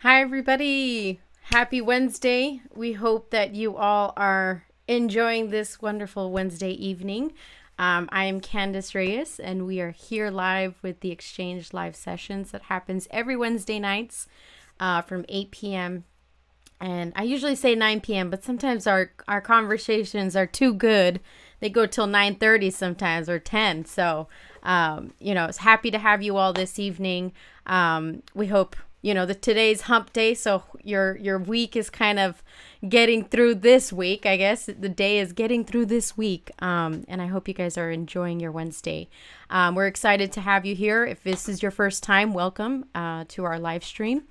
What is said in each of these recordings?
Hi, everybody. Happy Wednesday. We hope that you all are enjoying this wonderful Wednesday evening. I am Candice Reyes, and we are here live with the Exchange Live Sessions that happens every Wednesday nights from 8 p.m. And I usually say 9 p.m., but sometimes our conversations are too good. They go till 9:30 sometimes or 10. So, it's happy to have you all this evening. We hope today's hump day, so your week is kind of getting through this week. I guess the day is getting through this week, and I hope you guys are enjoying your Wednesday. We're excited to have you here. If this is your first time, welcome to our live stream.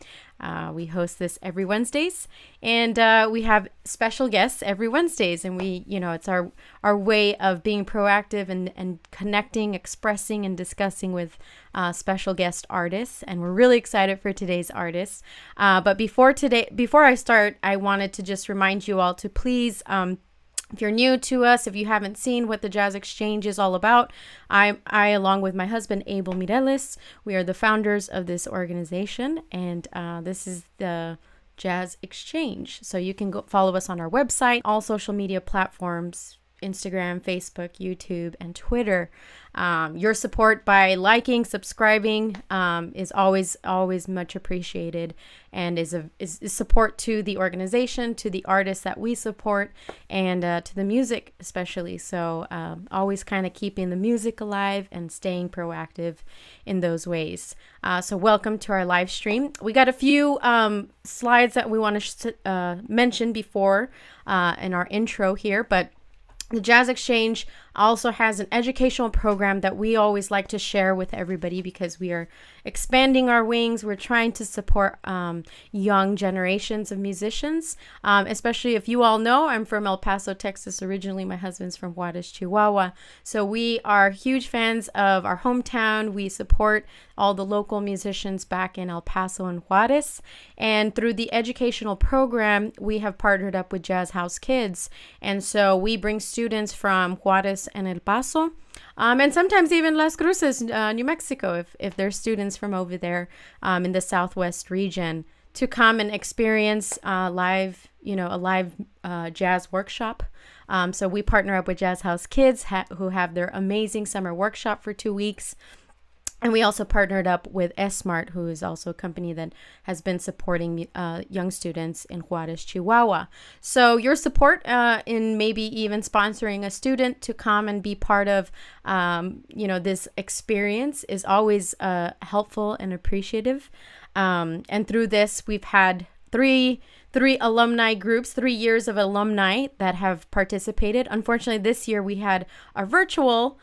We host this every Wednesdays, and we have special guests every Wednesdays, and it's our way of being proactive and connecting, expressing, and discussing with special guest artists, and we're really excited for today's artists. But before I start, I wanted to just remind you all to please, if you're new to us, if you haven't seen what the Jazz Exchange is all about, I along with my husband, Abel Mireles, we are the founders of this organization, and this is the Jazz Exchange. So you can go follow us on our website, all social media platforms, Instagram, Facebook, YouTube, and Twitter. Your support by liking, subscribing is always much appreciated, and is support to the organization, to the artists that we support, and to the music especially. So always kind of keeping the music alive and staying proactive in those ways. So welcome to our live stream. We got a few slides that we want to mention before in our intro here, but the Jazz Exchange also has an educational program that we always like to share with everybody because we are expanding our wings. We're trying to support young generations of musicians, especially if you all know, I'm from El Paso, Texas originally. My husband's from Juarez, Chihuahua. So we are huge fans of our hometown. We support all the local musicians back in El Paso and Juarez. And through the educational program, we have partnered up with Jazz House Kids. And so we bring students from Juarez and El Paso, and sometimes even Las Cruces, New Mexico, if there's students from over there in the Southwest region, to come and experience a live jazz workshop. So we partner up with Jazz House Kids who have their amazing summer workshop for 2 weeks. And we also partnered up with S-Smart, who is also a company that has been supporting young students in Juarez, Chihuahua. So your support in maybe even sponsoring a student to come and be part of, this experience is always helpful and appreciative. And through this, we've had three alumni groups, 3 years of alumni that have participated. Unfortunately, this year we had a virtual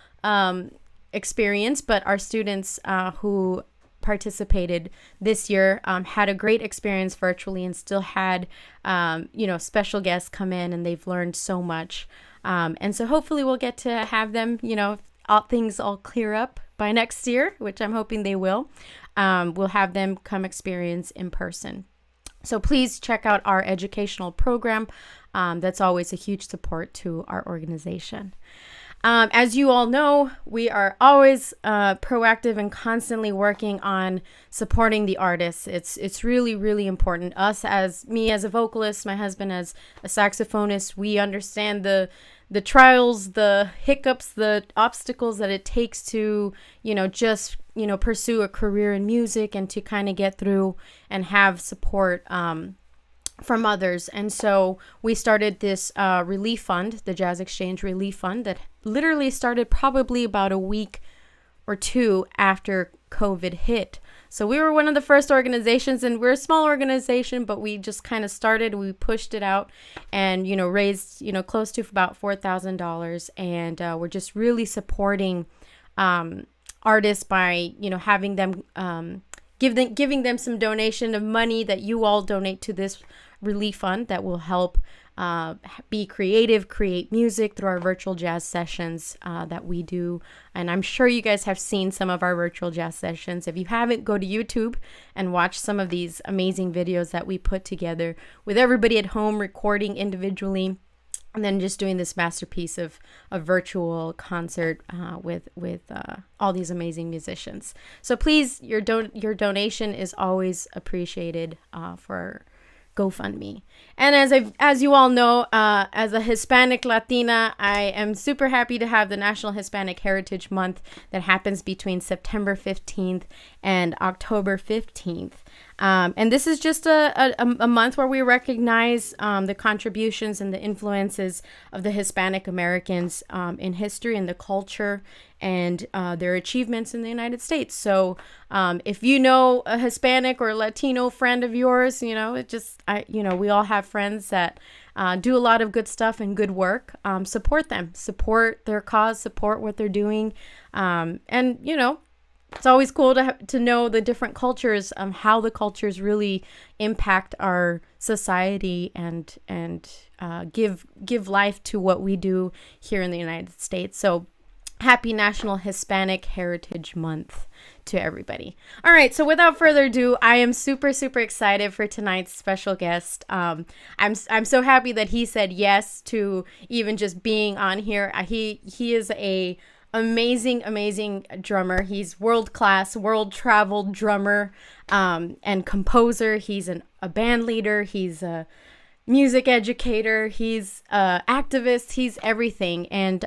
experience, but our students who participated this year had a great experience virtually and still had special guests come in, and they've learned so much, and so hopefully we'll get to have them, things all clear up by next year, which I'm hoping they will. We'll have them come experience in person. So please check out our educational program. That's always a huge support to our organization. As you all know, we are always proactive and constantly working on supporting the artists. It's really, really important. Me as a vocalist, my husband as a saxophonist, we understand the trials, the hiccups, the obstacles that it takes to, pursue a career in music and to kind of get through and have support from others. And so we started this relief fund, the Jazz Exchange Relief Fund, that literally started probably about a week or two after COVID hit. So we were one of the first organizations, and we're a small organization, but we just kind of started, we pushed it out and, raised, close to about $4,000. And we're just really supporting artists by, having them, giving them some donation of money that you all donate to this relief fund that will help be creative, create music through our virtual jazz sessions that we do. And I'm sure you guys have seen some of our virtual jazz sessions. If you haven't, go to YouTube and watch some of these amazing videos that we put together with everybody at home recording individually. and then just doing this masterpiece of a virtual concert with all these amazing musicians. So please, your donation is always appreciated for GoFundMe. And as you all know, as a Hispanic Latina, I am super happy to have the National Hispanic Heritage Month that happens between September 15th and October 15th. And this is just a month where we recognize the contributions and the influences of the Hispanic Americans in history and the culture and their achievements in the United States. So if you know a Hispanic or Latino friend of yours, we all have friends that do a lot of good stuff and good work. Support them, support their cause, support what they're doing. And it's always cool to know the different cultures, how the cultures really impact our society and give life to what we do here in the United States. So happy National Hispanic Heritage Month to everybody. All right, so without further ado, I am super, super excited for tonight's special guest. I'm so happy that he said yes to even just being on here. He is a amazing drummer. He's world class, world traveled drummer and composer. He's a band leader. He's a music educator. He's activist. He's everything. And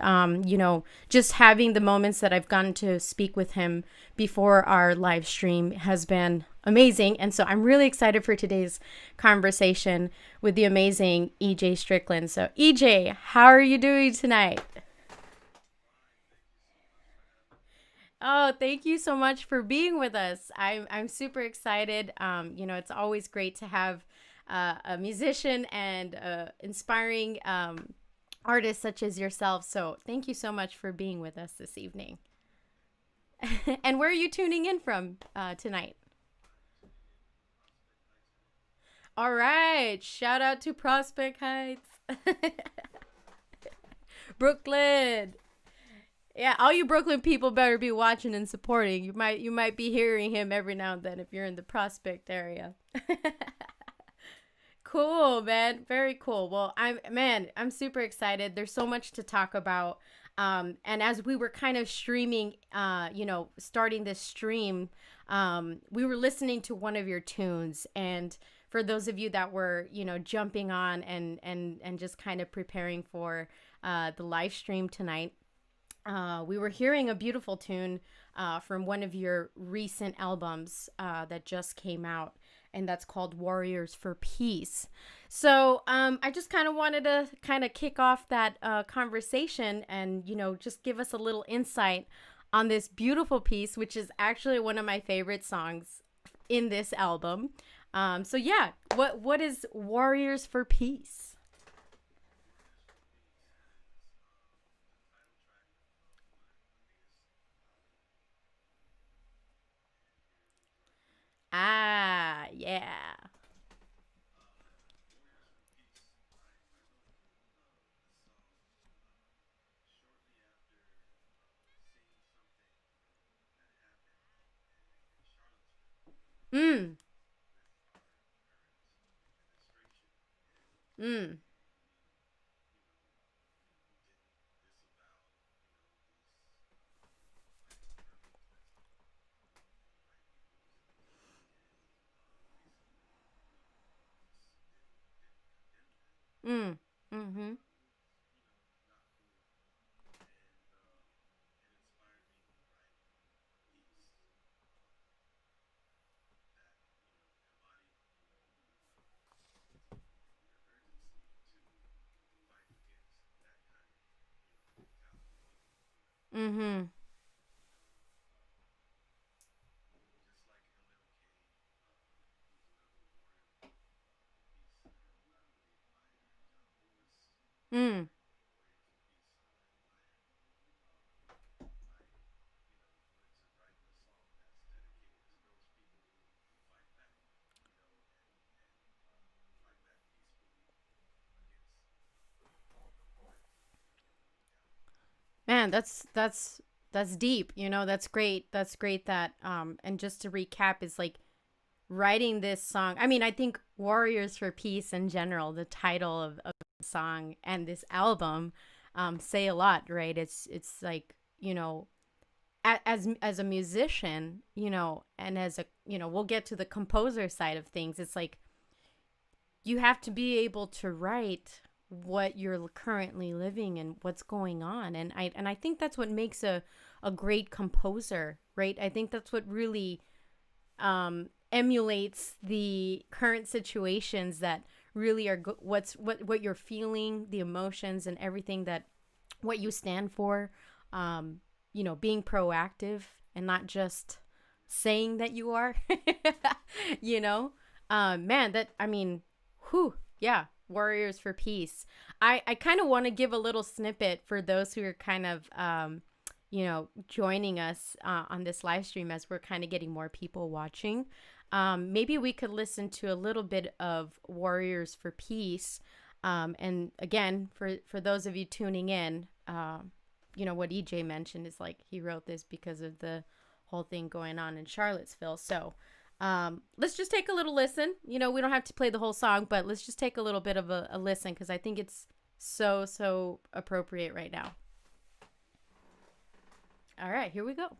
just having the moments that I've gotten to speak with him before our live stream has been amazing. And so I'm really excited for today's conversation with the amazing EJ Strickland. So EJ, how are you doing tonight? Oh, thank you so much for being with us. I'm super excited. It's always great to have a musician and inspiring artist such as yourself. So thank you so much for being with us this evening. And where are you tuning in from tonight? All right. Shout out to Prospect Heights, Brooklyn. Yeah, all you Brooklyn people better be watching and supporting. You might be hearing him every now and then if you're in the Prospect area. Cool, man. Very cool. Well, I'm super excited. There's so much to talk about. And as we were kind of streaming, starting this stream, we were listening to one of your tunes. And for those of you that were, jumping on and just kind of preparing for the live stream tonight, we were hearing a beautiful tune from one of your recent albums that just came out, and that's called Warriors for Peace. So I just kind of wanted to kind of kick off that conversation and, just give us a little insight on this beautiful piece, which is actually one of my favorite songs in this album. So yeah, what is Warriors for Peace? Ah, yeah. Mm, mm, mm, mm-hmm, mm-hmm, mm. Man, that's deep. That's great. That's great that and just to recap is like writing this song. I mean, I think Warriors for Peace in general, the title of song and this album say a lot, right? It's like, as a musician, and as a, we'll get to the composer side of things. It's like you have to be able to write what you're currently living and what's going on. And I think that's what makes a great composer, right? I think that's what really emulates the current situations that really are what you're feeling, the emotions and everything, that what you stand for, being proactive and not just saying that you are. you know Man, that, I mean, whew, yeah, Warriors for Peace. I kind of want to give a little snippet for those who are kind of joining us on this live stream as we're kind of getting more people watching. Maybe we could listen to a little bit of Warriors for Peace. And again, for those of you tuning in, what EJ mentioned is like he wrote this because of the whole thing going on in Charlottesville. So let's just take a little listen. We don't have to play the whole song, but let's just take a little bit of a listen, because I think it's so appropriate right now. All right, here we go.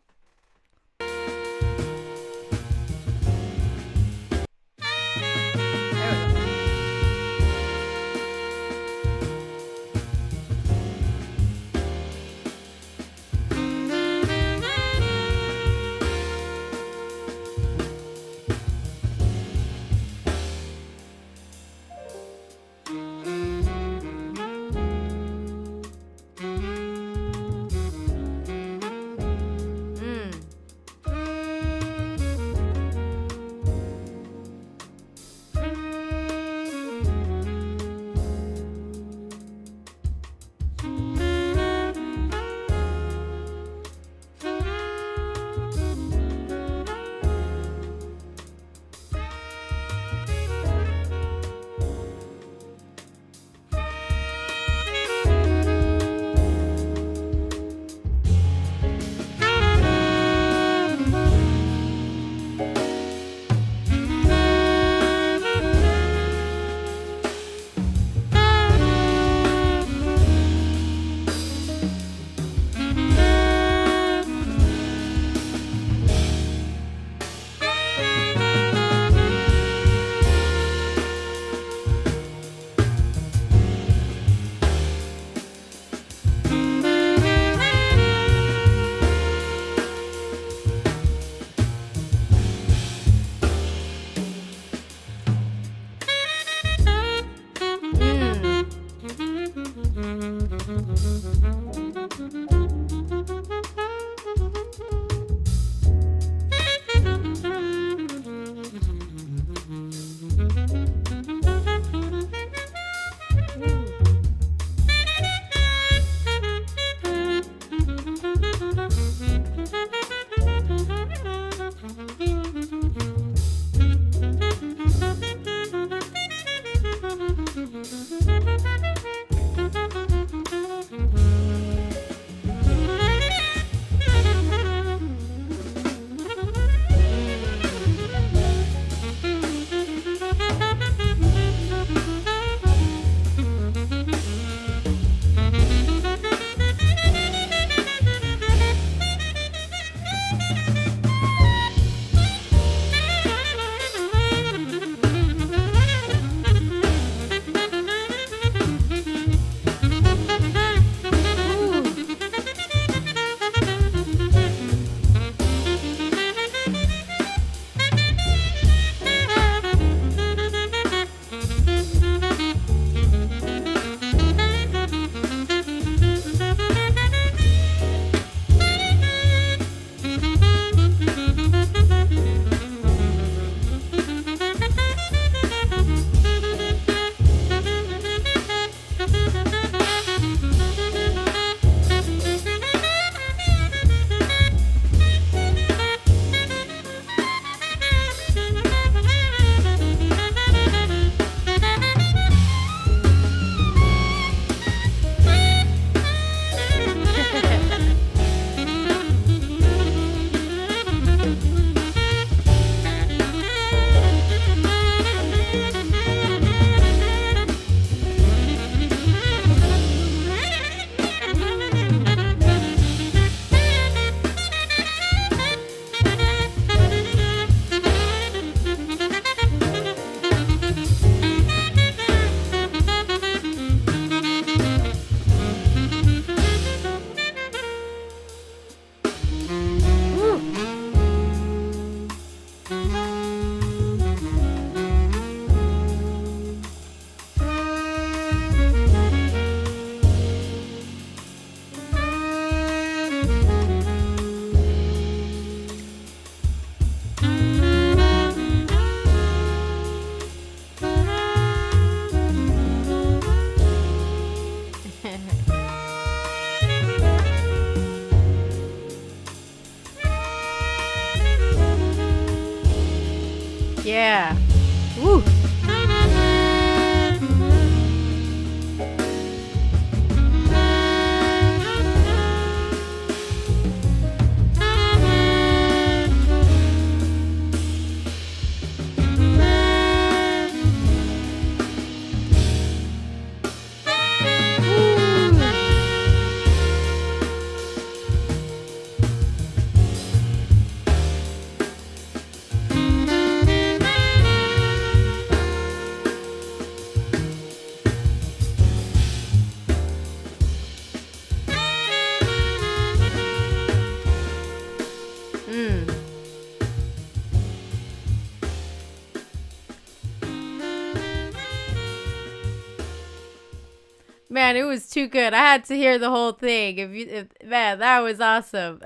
Man, it was too good. I had to hear the whole thing. Man, that was awesome.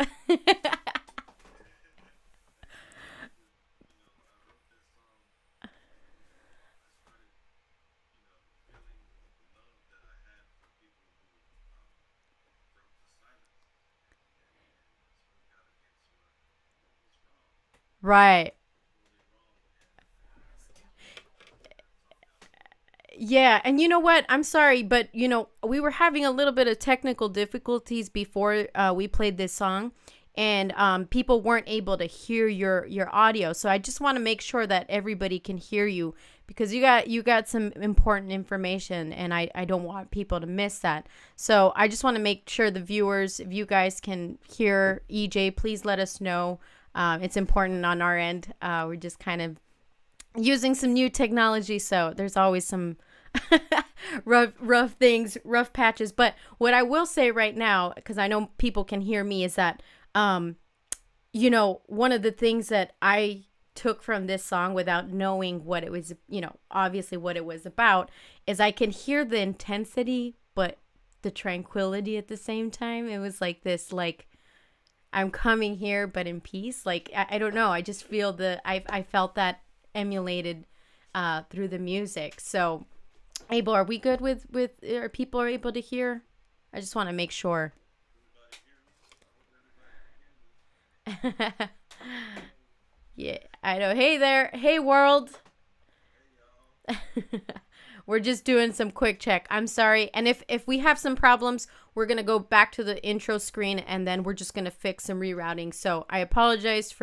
Right. Yeah, and you know what? I'm sorry, but we were having a little bit of technical difficulties before we played this song, and people weren't able to hear your audio. So I just want to make sure that everybody can hear you because you got some important information, and I don't want people to miss that. So I just want to make sure the viewers, if you guys can hear EJ, please let us know. It's important on our end. We're just kind of using some new technology, so there's always some rough things, rough patches. But what I will say right now, because I know people can hear me, is that one of the things that I took from this song without knowing what it was, obviously what it was about, is I can hear the intensity but the tranquility at the same time. It was like this, like, I'm coming here but in peace. Like, I don't know, I just feel I felt that emulated through the music. So Abel, are we good with are people are able to hear? I just want to make sure. Yeah, I know. Hey there. Hey world. We're just doing some quick check. I'm sorry. And if we have some problems, we're going to go back to the intro screen and then we're just going to fix some rerouting. So I apologize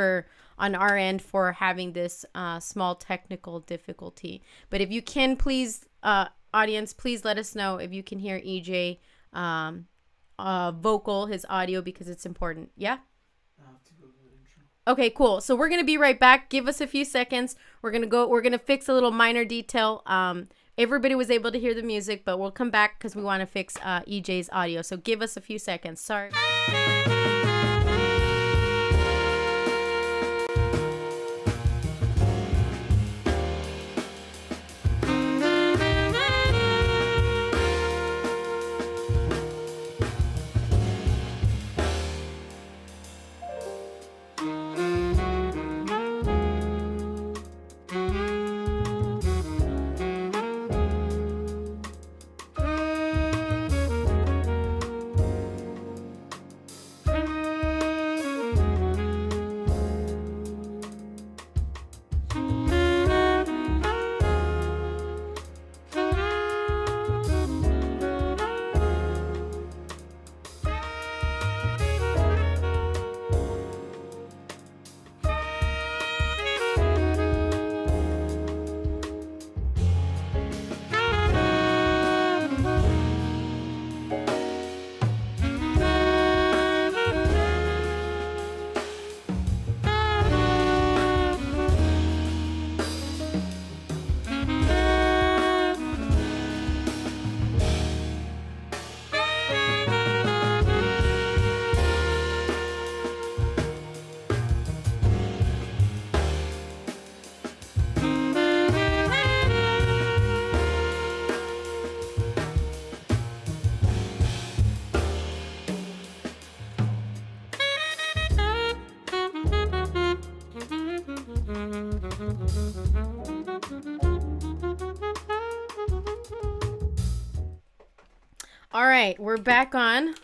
on our end for having this small technical difficulty. But if you can, please, audience, please let us know if you can hear EJ vocal, his audio, because it's important. Yeah? I have to go to the intro. Okay, cool. So we're going to be right back. Give us a few seconds. We're going to fix a little minor detail. Everybody was able to hear the music, but we'll come back because we want to fix EJ's audio. So give us a few seconds. Sorry. All right, we're back on.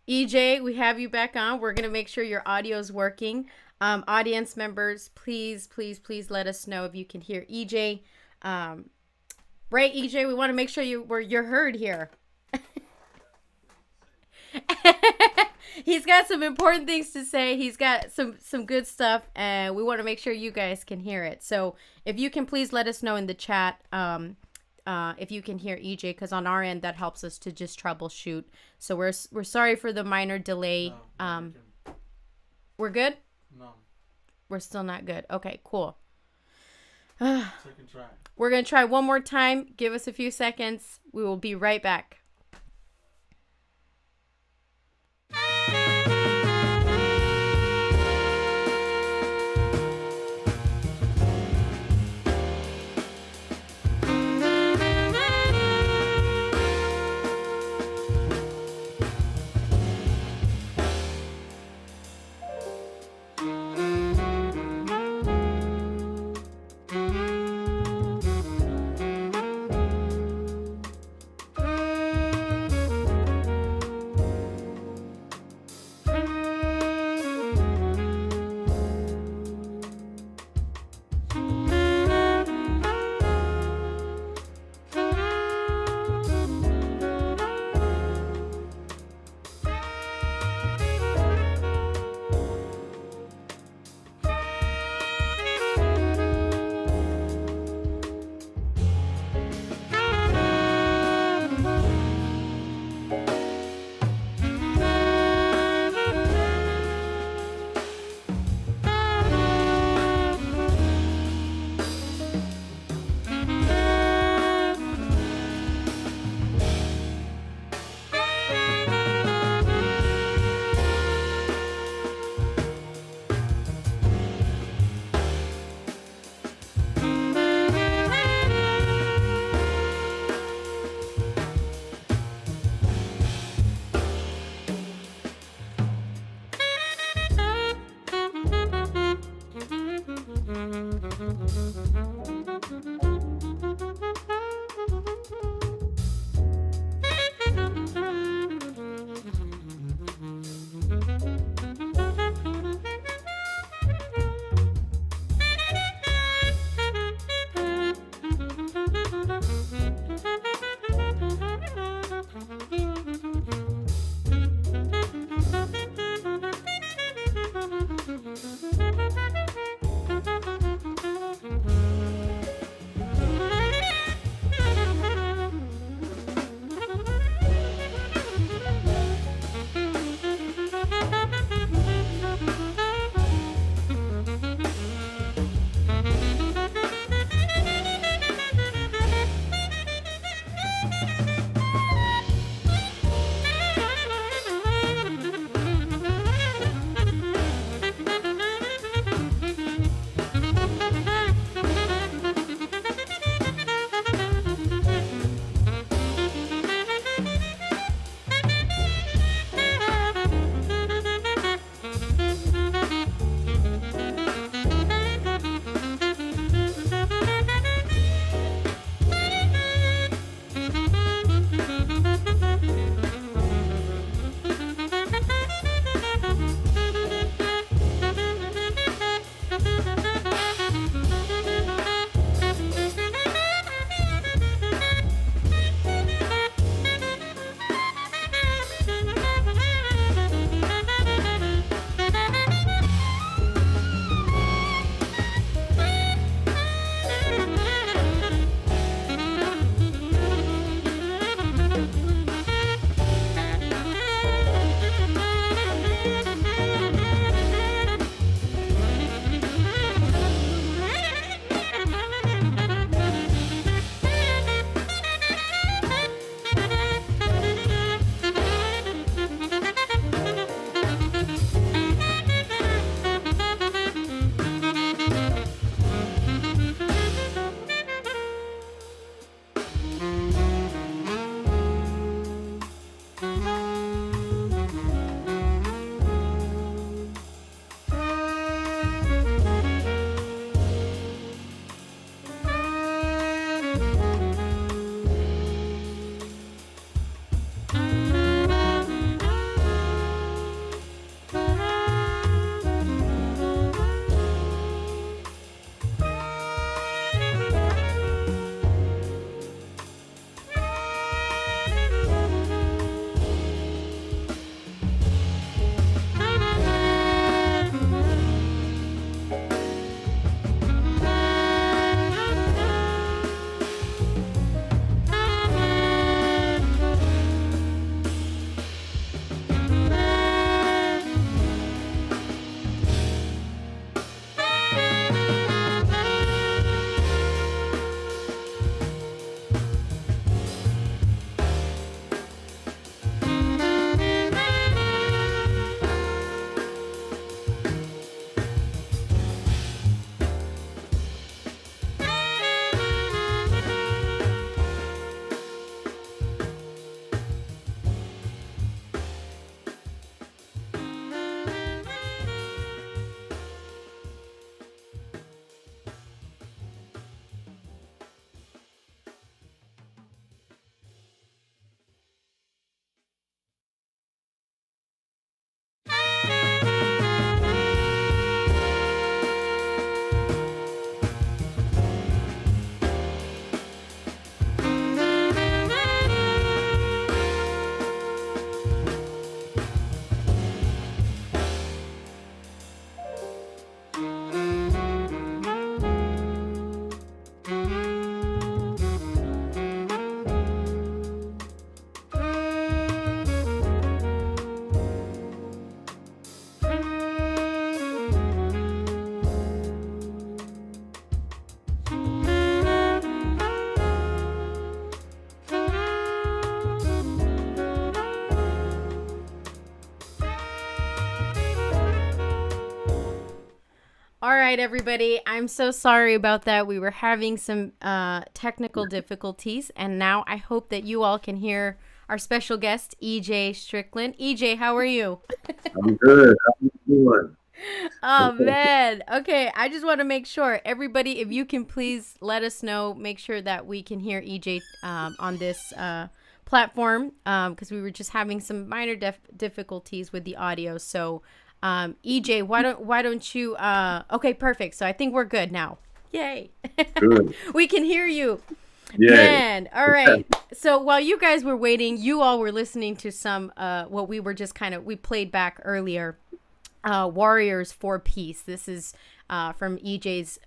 EJ, we have you back on. We're going to make sure your audio is working. Audience members, please, please, please let us know if you can hear EJ. Right, EJ, we want to make sure you're heard here. He's got some important things to say. He's got some good stuff, and we want to make sure you guys can hear it. So if you can please let us know in the chat if you can hear EJ, because on our end that helps us to just troubleshoot. So we're sorry for the minor delay. No, we're good? No. We're still not good. Okay, cool. Second try. We're going to try one more time. Give us a few seconds. We will be right back. All right, everybody. I'm so sorry about that. We were having some technical difficulties, and now I hope that you all can hear our special guest, EJ Strickland. EJ, how are you? I'm good. How you doing? Oh, man. Okay, I just want to make sure, everybody, if you can please let us know, make sure that we can hear EJ on this platform because we were just having some minor difficulties with the audio. So, EJ, why don't you? Okay, perfect. So I think we're good now. Yay, Good. we can hear you. Yay. Man, all right. So while you guys were waiting, you all were listening to some what we were just kind of we played back earlier, Warriors for Peace. This is from EJ's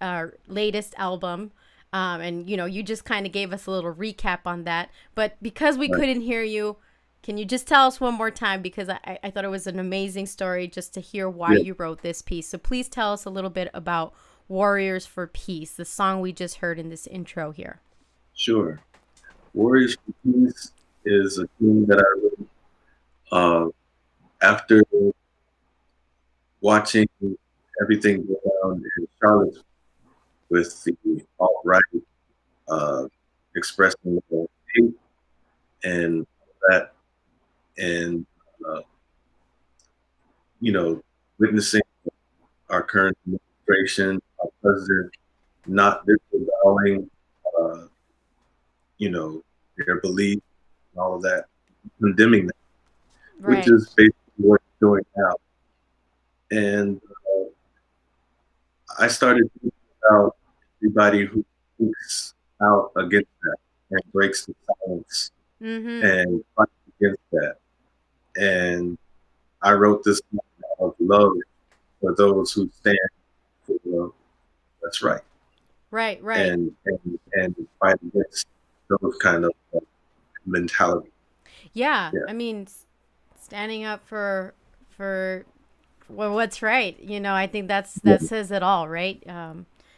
latest album. And you just kind of gave us a little recap on that. But because we Right. couldn't hear you, can you just tell us one more time? Because I thought it was an amazing story just to hear why Yeah, you wrote this piece. So please tell us a little bit about Warriors for Peace, the song we just heard in this intro here. sure. Warriors for Peace is a team that I wrote after watching everything go down in Charlotte with the alt right uh, expressing their hate and that, and uh, witnessing our current administration, our president not disavowing, uh, their beliefs and all of that, condemning that, which Right. is basically what he's doing now. And I started thinking about everybody who speaks out against that and breaks the silence Mm-hmm. and fights against that. And I wrote this song out of love for those who stand for what's right Right, right. and fight against those kind of mentality. Yeah, Yeah, I mean, standing up for well, what's right. I think that yeah, says it all, right?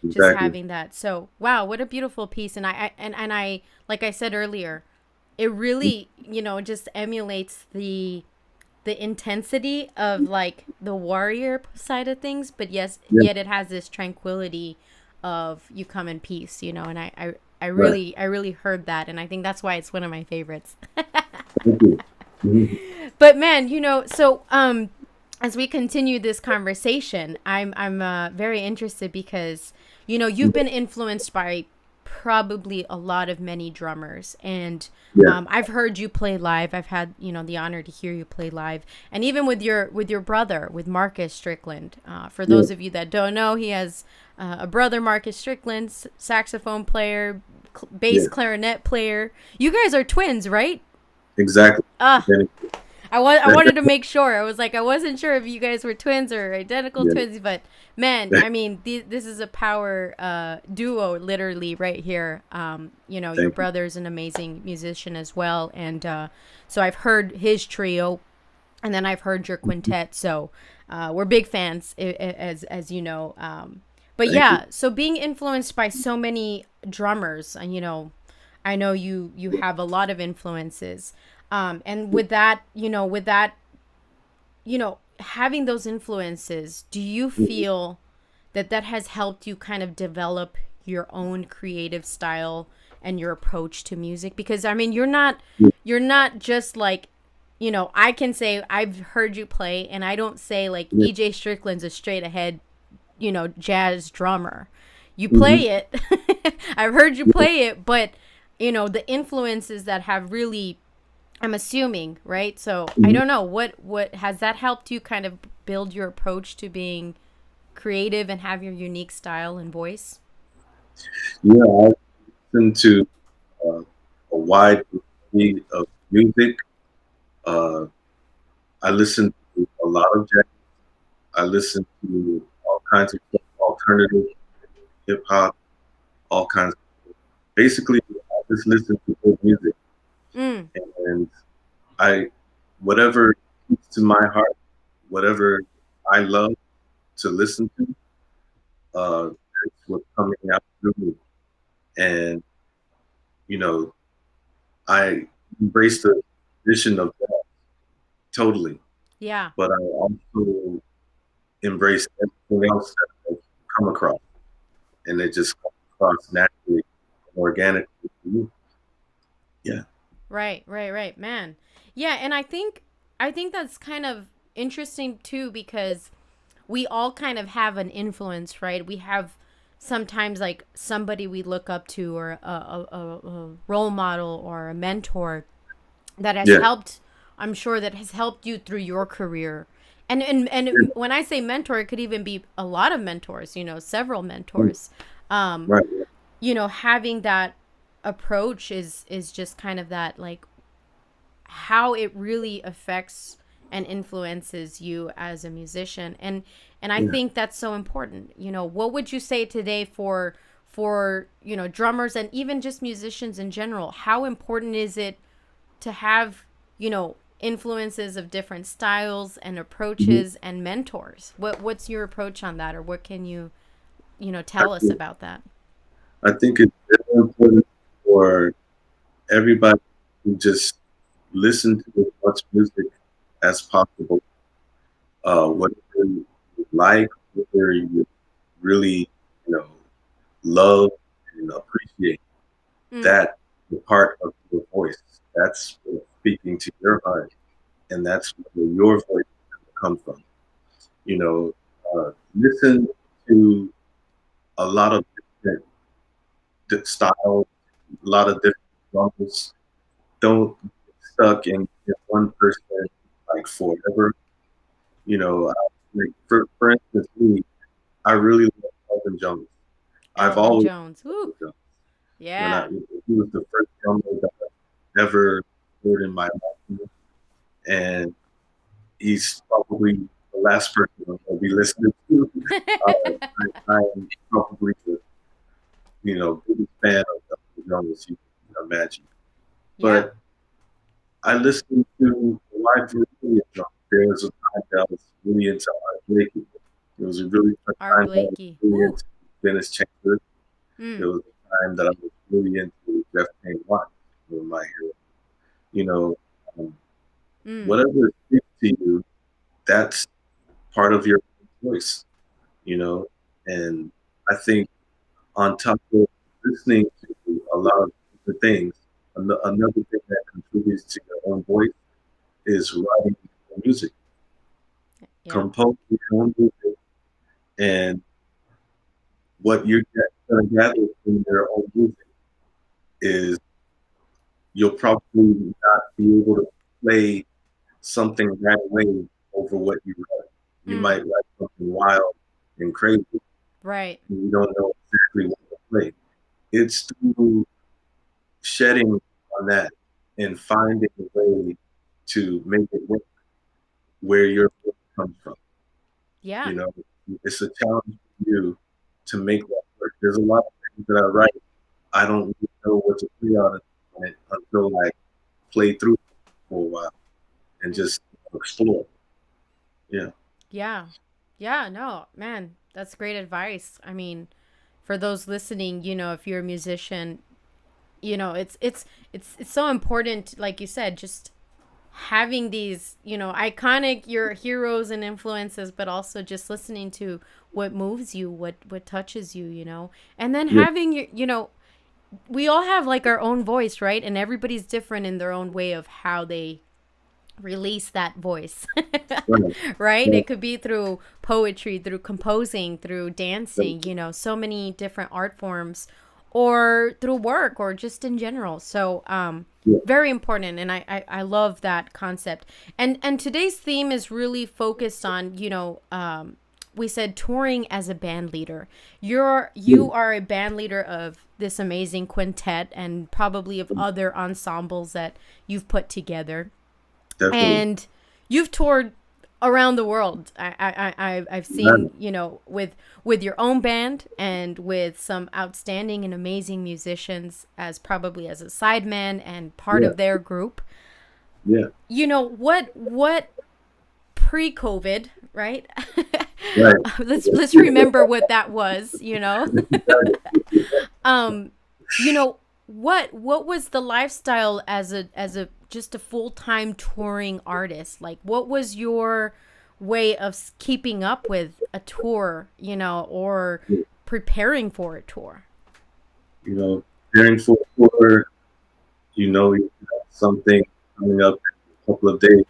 Just exactly. having that. So, wow, what a beautiful piece. And I like I said earlier, it really, just emulates the intensity of like the warrior side of things, but yes, Yeah, yet it has this tranquility of you come in peace, and I right. really heard that, and I think that's why it's one of my favorites. Thank you. Mhm. But man, so as we continue this conversation, I'm very interested because you've been influenced by probably a lot of many drummers, and Yeah, I've heard you play live. I've had the honor to hear you play live, and even with your brother, with Marcus Strickland. For yeah, those of you that don't know, he has a brother, Marcus Strickland, saxophone player, bass yeah, clarinet player. You guys are twins, right? exactly. Ah, Identical. I wanted to make sure. I was like, I wasn't sure if you guys were twins or identical Yeah, twins, but man, I mean, this is a power duo, literally, right here. Your thank you. brother's an amazing musician as well, and so I've heard his trio, and then I've heard your quintet. So we're big fans, as you know. But Thank you. yeah, so being influenced by so many drummers, and I know you have a lot of influences. And with that, having those influences, do you Mhm. feel that has helped you kind of develop your own creative style and your approach to music? Because I mean, you're not just like, I can say I've heard you play, and I don't say like Yeah, EJ Strickland's a straight ahead, jazz drummer. You hmm, play it. I've heard you yeah, play it, but the influences that have really, I'm assuming, right? So I hmm, don't know, what has that helped you kind of build your approach to being creative and have your unique style and voice? yeah. I listen to uh, a wide variety of music. Uh, I listen to a lot of jazz. I listen to all kinds of stuff, alternative hip hop, all kinds. Basically, I just listen to good music, Mm, and I whatever speaks to my heart, whatever I love to listen to, that's what's coming out through me. And you know, I embrace the tradition of that totally, yeah. but I also embrace everything else that has come across, and it just comes across naturally, organically to you. Yeah, Right, man. Yeah, and I think that's kind of interesting too because we all kind of have an influence, right? We have sometimes like somebody we look up to or a role model or a mentor that has yeah, helped, I'm sure that has helped you through your career. yeah, And when I say mentor, it could even be a lot of mentors, several yeah, mentors. Um, right, Having that approach is just kind of that, like, how it really affects and influences you as a musician. And I yeah. think that's so important. What would you say today for drummers and even just musicians in general? How important is it to have, influences of different styles and Mhm. approaches and mentors? What's your approach on that, or what can you, I tell us think, about that? I think it's very important for everybody to just listen to as much music as possible. Whatever you like, whatever you really, you know, love and appreciate, Mm, that the part of your voice. That's what's speaking to your heart, and that's where your voice comes from. You know, listen to a lot of different styles, a lot of different genres. Don't get stuck in one person like forever. Like for instance, me, I really love Elvin Jones. I've Elvin always Jones. loved Woo. Elvin Jones. Yeah. He was the first drummer that I ever heard in my life, and he's probably the last person I'll be listening to. I'm probably the biggest fan of Elton John as you can imagine. Yeah. But I listened to a wide variety of genres. There was a time that I was really into Art Blakey. There was a really a Art time that I was Blakey. really Woo. into Dennis Chambers. Mm. There was a time that I was really into Jeff Payne Watts, one of my heroes. You know, um, Mm. whatever speaks to you, that's part of your voice. You know, and I think on top of listening to a lot of different things, another thing that contributes to your own voice is writing your music, Yeah. compose your own music, and what you're going to gather from your own music is you'll probably not be able to play something right away over what you write. You Mm. might write something wild and crazy, and Right. you don't know exactly what to play. It's through shedding on that and finding a way to make it work where your voice comes from. Yeah. You know, it's a challenge for you to make that work. There's a lot of things that I write. I don't really know what to play on it until I play through it for a while and Mm. just explore. Yeah. Yeah. Yeah, no, man, that's great advice. I mean, for those listening, if you're a musician, it's so important, like you said, just having these, iconic your heroes and influences, but also just listening to what moves you, what touches you, and then Yeah. having your, we all have like our own voice, right? And everybody's different in their own way of how they release that voice. Right. Right, Right. it could be through poetry, through composing, through dancing, so many different art forms, or through work, or just in general. So Yeah. very important, and I love that concept. And today's theme is really focused on, we said touring as a band leader. Yeah. You are a band leader of this amazing quintet and probably of other ensembles that you've put together, Definitely. and you've toured around the world. I've Right. seen, with your own band and with some outstanding and amazing musicians as probably as a sideman and part Yeah. of their group. Yeah. What pre-COVID, right? Right. Let's remember what that was, um you know what was the lifestyle as a just a full-time touring artist? Like, way of keeping up with a tour, or preparing for a tour? You know, preparing for a tour, you have something coming up in a couple of days.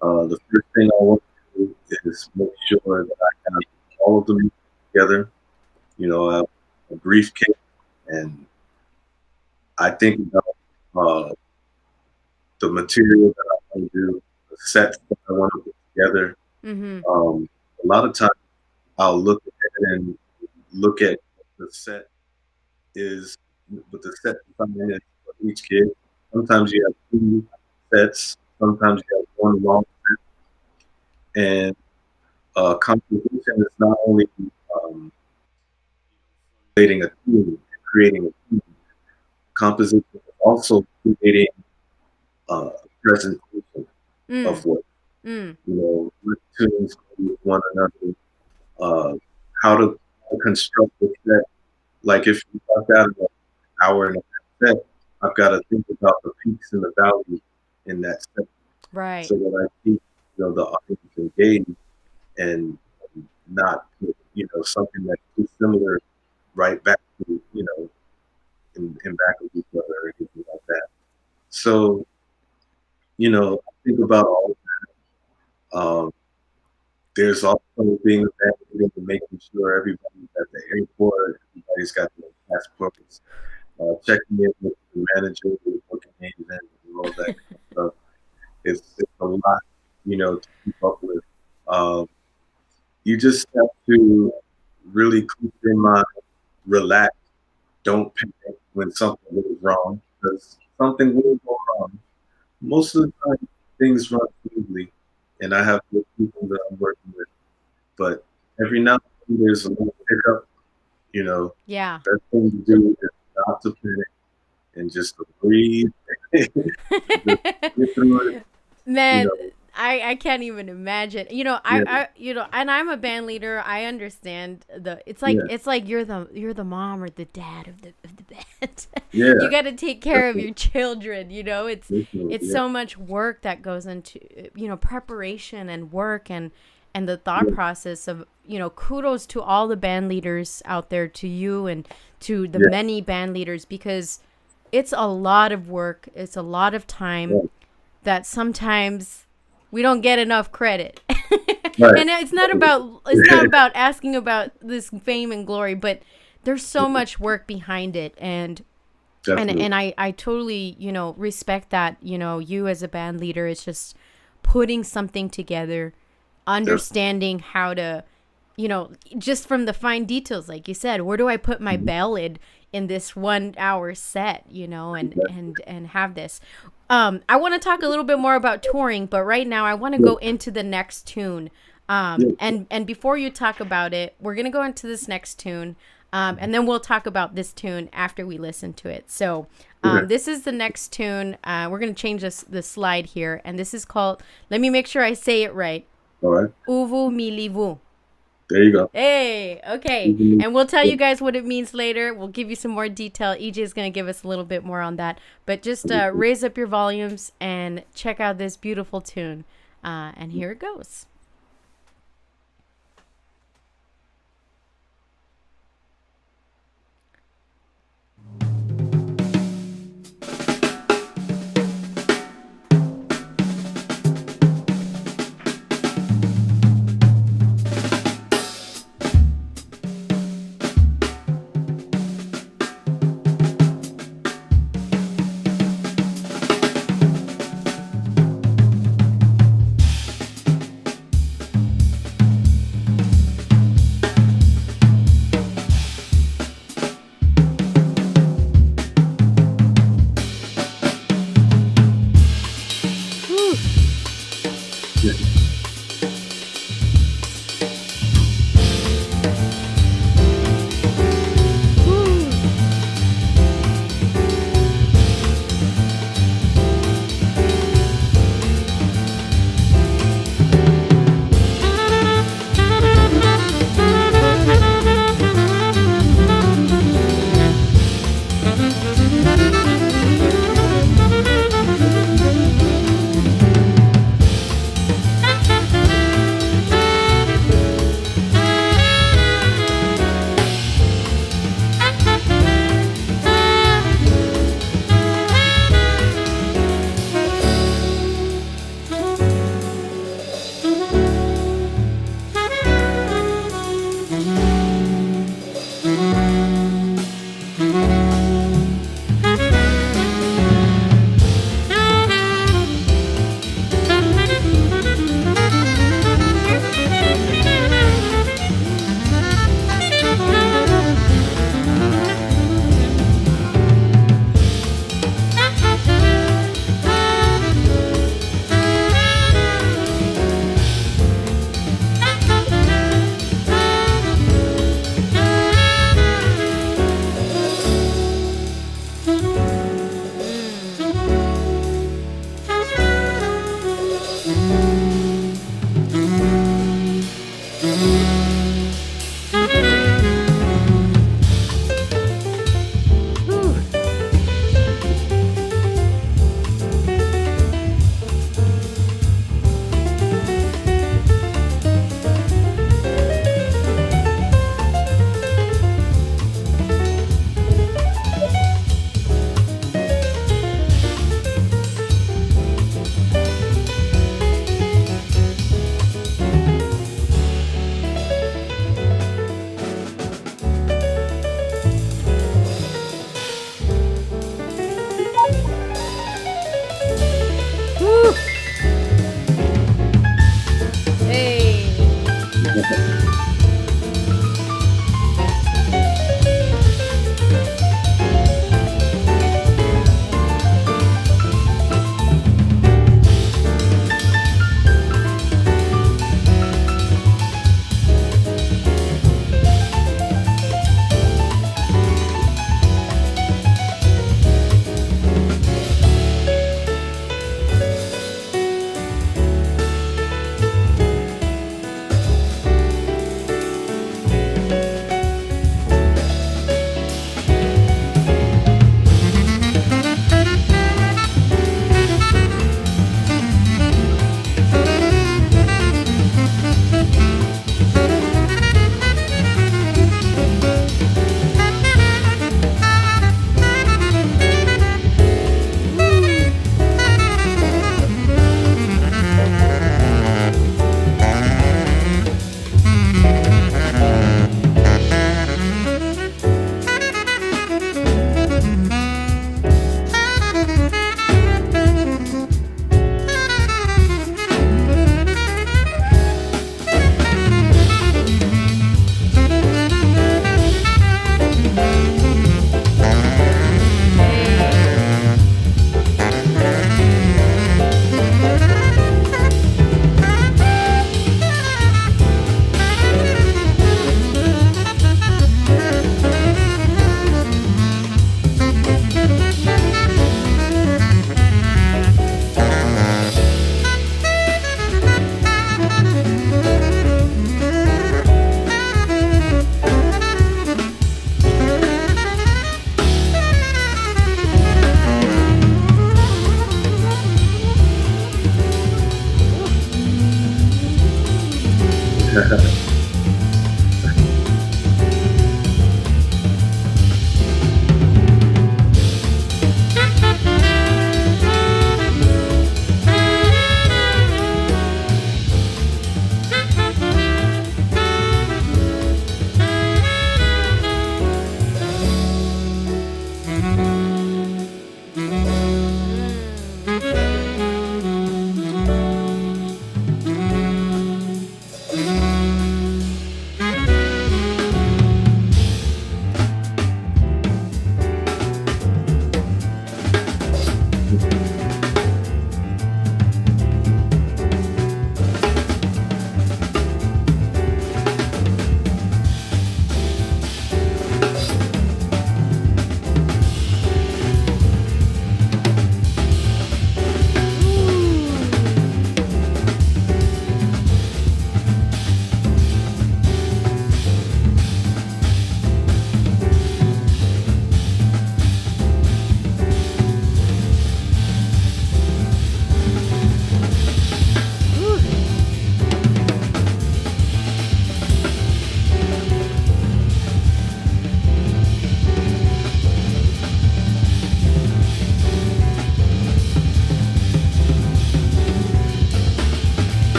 The first thing I want to do is make sure that I have all of the music together. A briefcase, and I think about uh, the material that I want to do, the sets that I want to put together. Mm-hmm. A lot of times I'll look at it and look at the set is what the set design is for each kid. Sometimes you have two sets, sometimes you have one long set, and composition is not only um, creating a team, creating a team. Composition is also creating a presentation of Mm. what Mm. what tunes go with one another, uh, how to construct the set. Like if I've got an hour and a half set, I've got to think about the peaks and the valleys in that set Right. so that I keep the audience engaged and not put, something that's too similar right back to in back of each other or anything like that. So I think about all of that. There's also being evaluated and making sure everybody's at the airport, everybody's got their passports, checking in with the manager, with booking agent, and all that kind of stuff. It's a lot, to keep up with. Um, you just have to really keep your mind relaxed. Don't panic when something goes wrong, because something will go wrong. Most of the time, things run smoothly, and I have good people that I'm working with. But every now and then, there's a little hiccup. Yeah. Best thing to do is not to panic and just to breathe, and just get through it. You Man, know, I can't even imagine. yeah, And I'm a band leader. I understand yeah, it's like you're the mom or the dad of the band. You yeah, got to take care of definitely, your children, definitely, it's yeah, so much work that goes into preparation and work and the thought yeah, process of, kudos to all the band leaders out there, to you and to the yeah, many band leaders, because it's a lot of work. It's a lot of time yeah, that sometimes we don't get enough credit. right, And it's not about asking about this fame and glory, but there's so much work behind it, and definitely, and I totally, respect that, you as a band leader, it's just putting something together, definitely, understanding how to, just from the fine details, like you said, where do I put my mhm, ballad in this 1 hour set, and exactly, and have this. I want to talk a little bit more about touring, but right now I want to yeah, go into the next tune. yeah, And before you talk about it, we're gonna go into this next tune, and then we'll talk about this tune after we listen to it. So, okay, this is the next tune. We're gonna change the slide here, and this is called. Let me make sure I say it right. all right, Uvu milivu. there you go. Hey, okay. Mhm, And we'll tell yeah, you guys what it means later. We'll give you some more detail. EJ is going to give us a little bit more on that. But just understood. raise up your volumes and check out this beautiful tune. And here it goes.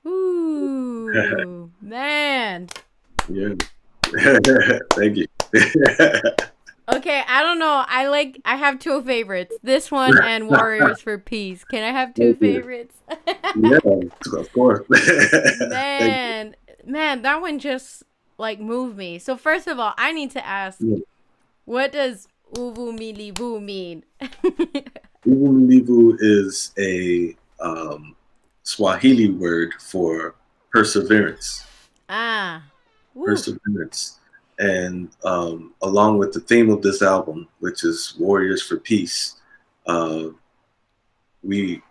Ooh, man. Yeah. Thank you. Okay, I don't know. I have two favorites. This one and Warriors for Peace. Can I have two Thank you. favorites? Yeah, of course. Thank you. Man, man, that one just like moved me. So first of all, I need to ask, Yeah. what does uvumilivu mean? Uvumilivu is a Swahili word for perseverance. Ah. Woo. Perseverance. And along with the theme of this album, which is Warriors for Peace, uh, we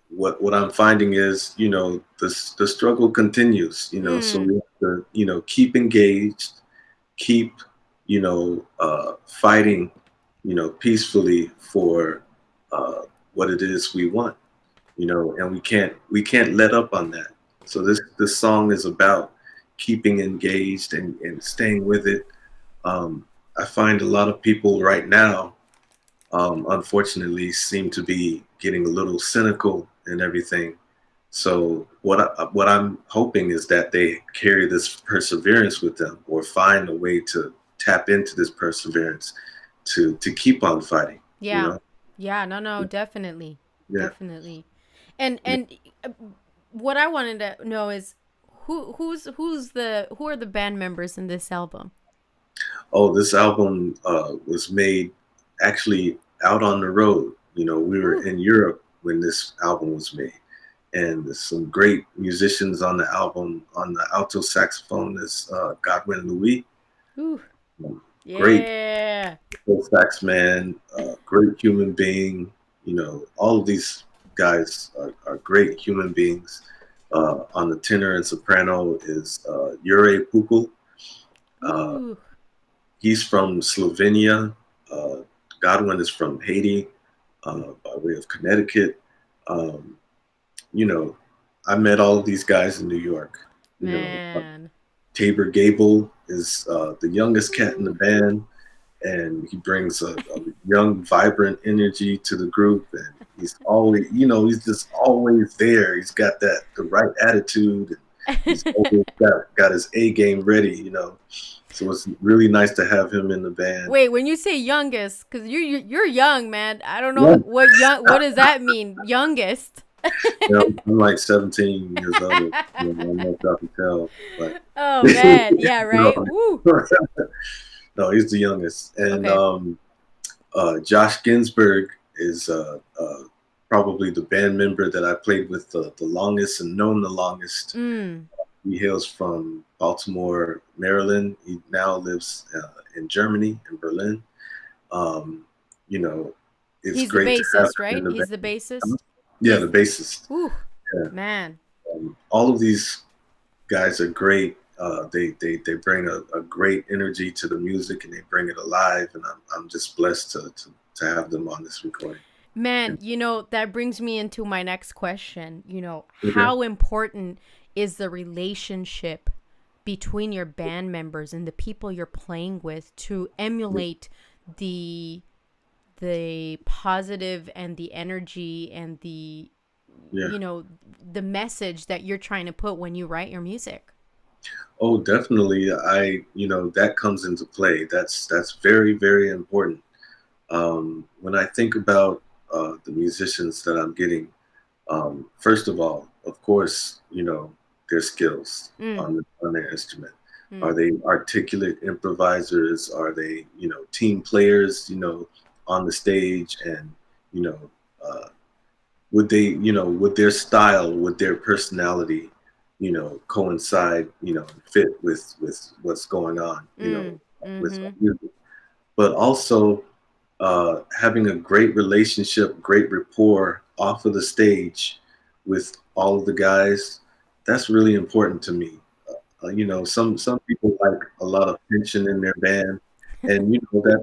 what I'm finding is, the struggle continues. So Mm. we have to, keep engaged, keep, fighting, peacefully for what it is we want. And we can't let up on that. So this song is about keeping engaged and staying with it. I find a lot of people right now, unfortunately, seem to be getting a little cynical and everything. So what I'm hoping is that they carry this perseverance with them, or find a way to tap into this perseverance to keep on fighting. You Yeah. know, Yeah, no, no, definitely. yeah. Definitely. And Yeah. uh, what I wanted to know is who are the band members in this album? Oh, this album was made actually out on the road. We were Ooh. in Europe when this album was made, and there's some great musicians on the album. On the alto saxophone is Godwin Louis, Ooh. great Yeah. sax man, great human being. All of these guys are great human beings. On the tenor and soprano is Jure Pukul. Uh, Ooh. he's from Slovenia. Uh, Godwin is from Haiti, by way of Connecticut. Um, you know, I met all of these guys in New York. Man. Tabor Gable is the youngest cat in the Ooh. band, and he brings a young, vibrant energy to the group. And he's always, he's just always there. He's got the right attitude, and he's always got his A game ready. So it's really nice to have him in the band. Wait, when you say youngest, because you're young, man. I don't know Yeah, what young. What does that mean? Youngest. I'm like 17 years old. I'm not sure I can tell, but Oh man, yeah, you right. know, Woo. no, he's the youngest. And Okay. Josh Ginsberg is probably the band member that I played with the longest and known the longest. Mm. He hails from Baltimore, Maryland. He now lives in Germany, in Berlin. Um, you know, it's He's the great to have bassist, him in right? the He's the band. bassist. Yeah, the He's. bassist. Whew. Yeah. Man. All of these guys are great. They bring a great energy to the music, and they bring it alive. And I'm just blessed to have them on this recording. Man, Yeah. that brings me into my next question. Okay. How important is the relationship between your band members and the people you're playing with to emulate the the positive and the energy and Yeah. the message that you're trying to put when you write your music? Oh, definitely. That comes into play. That's very, very important. When I think about the musicians that I'm getting, first of all, of course, their skills Mm, on their instrument. Are mm. they articulate improvisers? Are they, team players, on the stage? And, you know, uh, would their style, would their personality, coincide, and fit with what's going on, Mm, with mm-hmm. music? But also having a great relationship, great rapport off of the stage with all of the guys. That's really important to me. Some people like a lot of tension in their band, and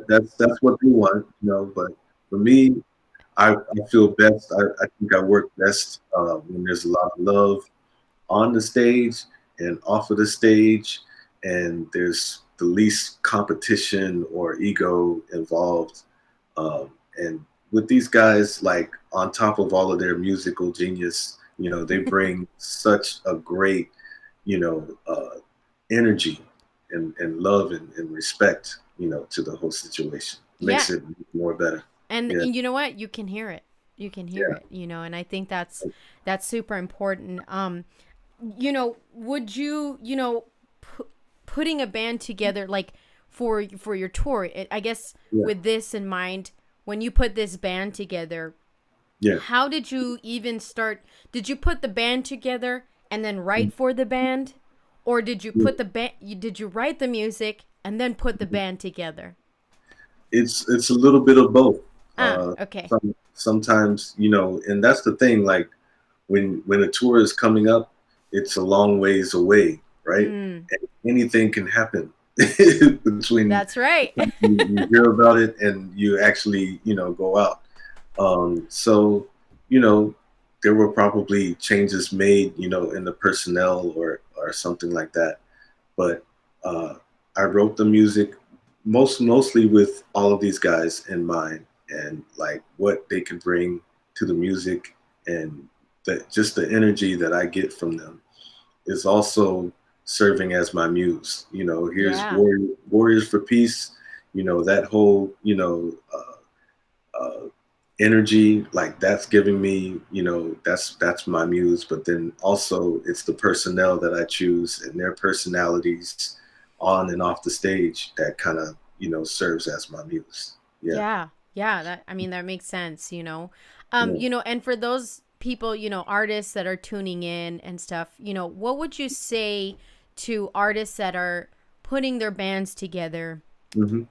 that's what they want. But for me, I feel best. I think I work best when there's a lot of love on the stage and off of the stage, and there's the least competition or ego involved. And with these guys, like on top of all of their musical genius, they bring such a great, you know, uh, energy and love and respect, to the whole situation. Yeah. Makes it more better. And Yeah, you know what? You can hear it. You can hear yeah, it, and I think that's super important. Would you, putting a band together like for your tour, I guess yeah, with this in mind, when you put this band together, yeah. how did you even start? Did you put the band together and then write for the band? Or did you Yeah. put the band did you write the music and then put the band together? It's a little bit of both. Ah, okay. Sometimes, and that's the thing. Like when a tour is coming up, it's a long ways away, right? Mm, And anything can happen between that's right. you hear about it and you actually, go out. So, you know, there were probably changes made, in the personnel or something like that. But uh, I wrote the music mostly with all of these guys in mind and like what they could bring to the music and just the energy that I get from them is also serving as my muse. Here's Yeah. Warriors for Peace. That whole uh, energy, like that's giving me, that's my muse. But then also it's the personnel that I choose and their personalities on and off the stage that kind of serves as my muse. Yeah, Yeah. Yeah, that I mean that makes sense, you know. yeah. And for those people, artists that are tuning in and stuff, what would you say to artists that are putting their bands together, Hmm.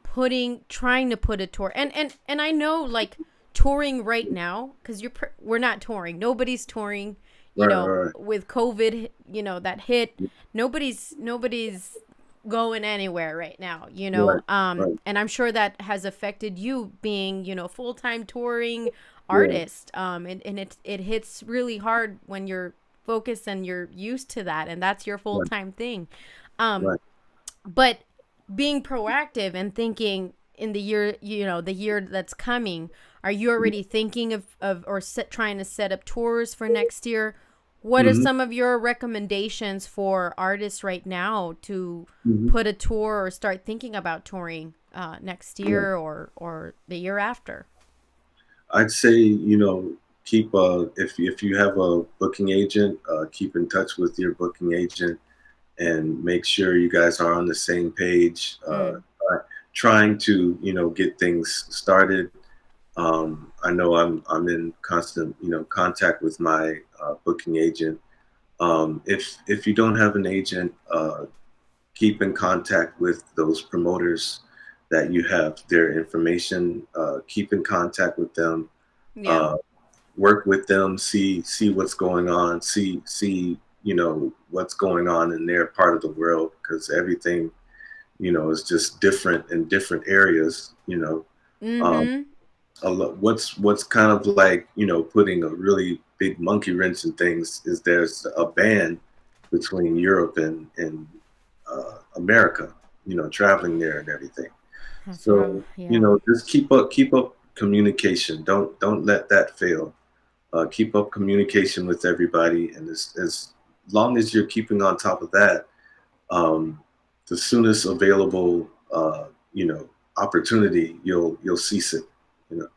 trying to put a tour? And I know like touring right now cuz we're not touring. Nobody's touring, Right, right, with COVID, that hit. Nobody's going anywhere right now, right, right. and I'm sure that has affected you being, full-time touring Yeah, artist. And it hits really hard when you're focused and you're used to that and that's your right, full-time thing. Um, right. but being proactive and thinking in the year, the year that's coming, are you already thinking of or trying to set up tours for next year? What are Hmm. some of your recommendations for artists right now to Hmm. put a tour or start thinking about touring next Right. year or the year after? I'd say, keep if you have a booking agent, keep in touch with your booking agent and make sure you guys are on the same page. Mm, Trying to get things started. I know I'm in constant contact with my booking agent. If you don't have an agent, keep in contact with those promoters that you have their information. Keep in contact with them. yeah. Uh, Work with them. See what's going on. See what's going on in their part of the world because everything is just different in different areas. Um, Mm-hmm. what's kind of like putting a really big monkey wrench in things is there's a ban between Europe and America, traveling there and everything. That's So yeah. just keep up communication. Don't let that fail. Keep up communication with everybody, and as long as you're keeping on top of that, um, the soonest available opportunity you'll seize it. You know.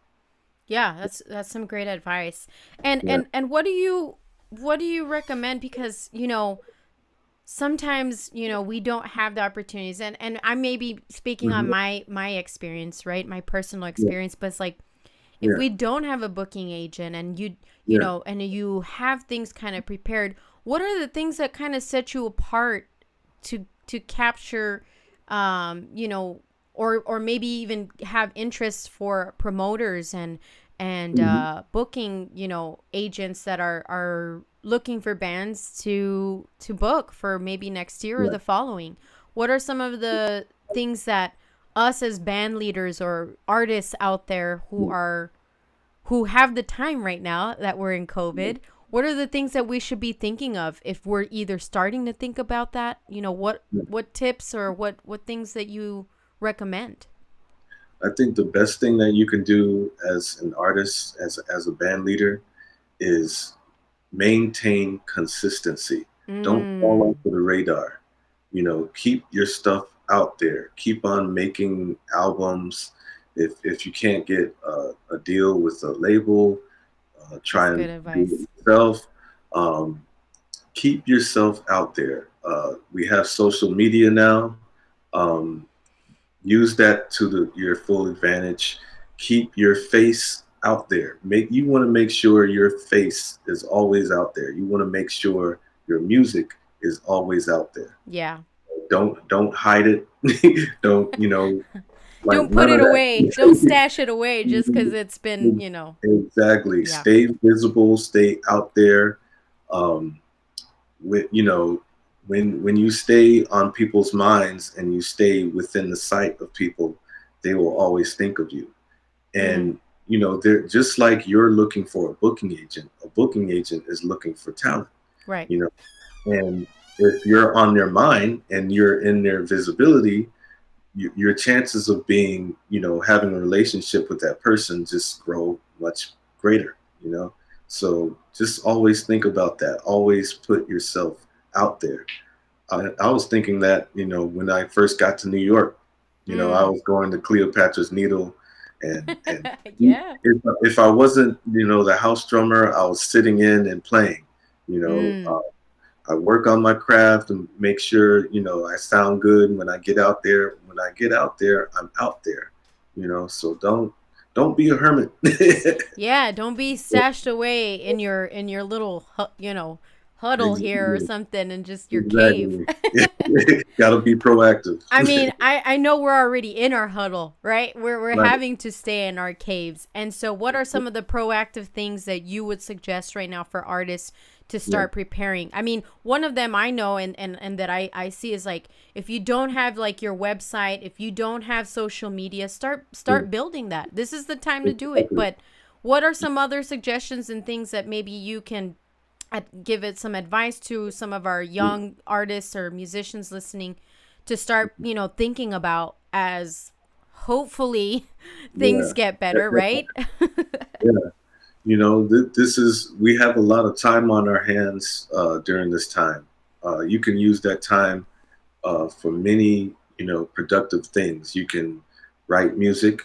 Yeah, that's some great advice. And Yeah. and what do you recommend because, sometimes, we don't have the opportunities and I may be speaking on Hmm. my experience, right? My personal Yeah. experience, but it's like if Yeah. we don't have a booking agent and Yeah. and you have things kind of prepared, what are the things that kind of set you apart to capture or maybe even have interest for promoters and Hmm. booking, agents that are looking for bands to book for maybe next year or Yeah. the following? What are some of the things that us as band leaders or artists out there who have the time right now that we're in COVID, what are the things that we should be thinking of if we're either starting to think about that? What Yeah. what tips or what things that you recommend? I think the best thing that you can do as an artist, as a band leader, is maintain consistency. Don't fall Mm, onto the radar. Keep your stuff out there. Keep on making albums. If you can't get a deal with a label, that's try good and do advice. it yourself. Um, Keep yourself out there. We have social media now. Um, Use that to your full advantage. Keep your face out there. You want to make sure your face is always out there. You want to make sure your music is always out there. Yeah. Don't hide it. Don't like Don't put none it of away. Don't that. stash it away just because it's been, Exactly. yeah. Stay visible. Stay out there. Um, with when you stay on people's minds and you stay within the sight of people, they will always think of you. Mm, And they're just like you're looking for a booking agent. A booking agent is looking for talent. right. You know, and if you're on their mind and you're in their visibility, your chances of being, having a relationship with that person just grow much greater. You know, so just always think about that. Always put yourself out there. I was thinking that, when I first got to New York, I Mm. was going to Cleopatra's Needle, and Yeah. if I wasn't, the house drummer, I was sitting in and playing. You know, Mm. I work on my craft and make sure, I sound good when I get out there. When I get out there, I'm out there. So don't be a hermit. Yeah, don't be stashed away in your little huddle here or Exactly. something and just your cave. Exactly. Gotta be proactive. I mean, I know we're already in our huddle, right? We're Right. having to stay in our caves. And so what are some of the proactive things that you would suggest right now for artists to Yeah. start preparing? I mean, one of them I know and that I see is like if you don't have like your website, if you don't have social media, Yeah. start building that. This is the time to do it. Exactly. But what are some other suggestions and things that maybe you can give it some advice to some of our young artists or musicians listening to start, thinking about as hopefully things Yeah. get better, right? Yeah. This is we have a lot of time on our hands during this time. You can use that time for many, productive things. You can write music.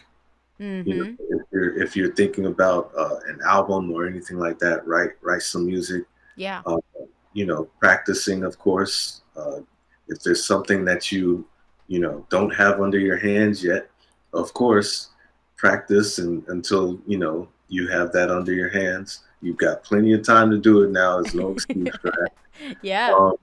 Mhm. If you're thinking about an album or anything like that, write some music. Yeah. Uh, Practicing, of course. If there's something that don't have under your hands yet, of course, practice and until you have that under your hands. You've got plenty of time to do it now. There's no excuse for that. Yeah. Um,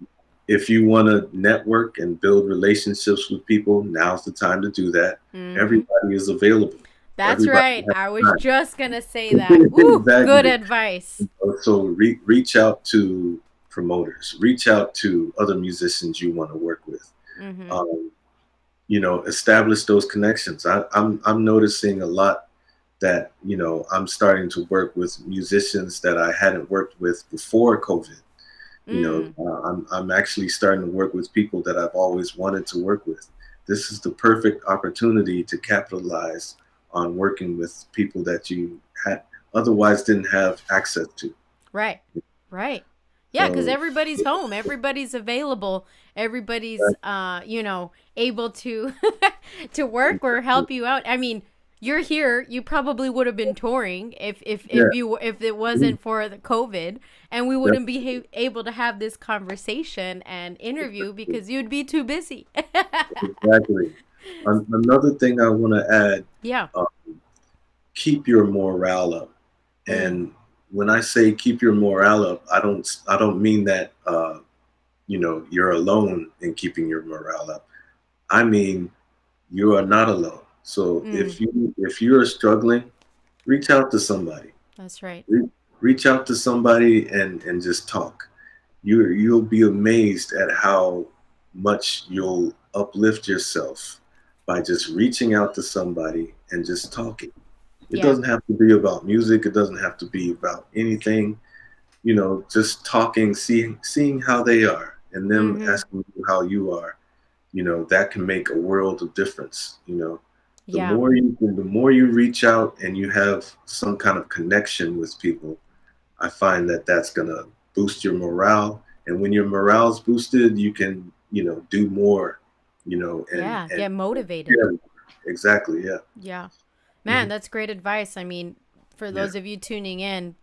if you want to network and build relationships with people, now's the time to do that. Mhm. Everybody is available. That's Everybody right. has I was time. just going to say that. Woo, good Exactly. advice. So reach out to promoters, reach out to other musicians you want to work with. Mhm. Um, establish those connections. I'm noticing a lot that I'm starting to work with musicians that I hadn't worked with before COVID. Mm. I'm actually starting to work with people that I've always wanted to work with. This is the perfect opportunity to capitalize on working with people that you had otherwise didn't have access to. Right. Right. Yeah, because So everybody's home, everybody's available, everybody's uh, able to to work or help you out. I mean, you're here. You probably would have been touring yeah, if it mm, wasn't for the COVID, and we yep, wouldn't be able to have this conversation and interview because you'd be too busy. exactly. Another thing I want to add, Yeah. uh, keep your morale up. Mm. And when I say keep your morale up, I don't mean that you're alone in keeping your morale up. I mean you are not alone. So Mm. if you're struggling, reach out to somebody. That's right. Reach out to somebody and just talk. You'll be amazed at how much you'll uplift yourself by just reaching out to somebody and just talking. It Yeah. doesn't have to be about music. It doesn't have to be about anything. Just talking, seeing how they are, and them Mhm. asking you how you are. That can make a world of difference. The Yeah. more you reach out and you have some kind of connection with people, I find that that's gonna boost your morale. And when your morale's boosted, you can do more. And Yeah, get motivated. yeah, exactly, yeah. Yeah. Man, Hmm. that's great advice. I mean, for Yeah, those of you tuning in,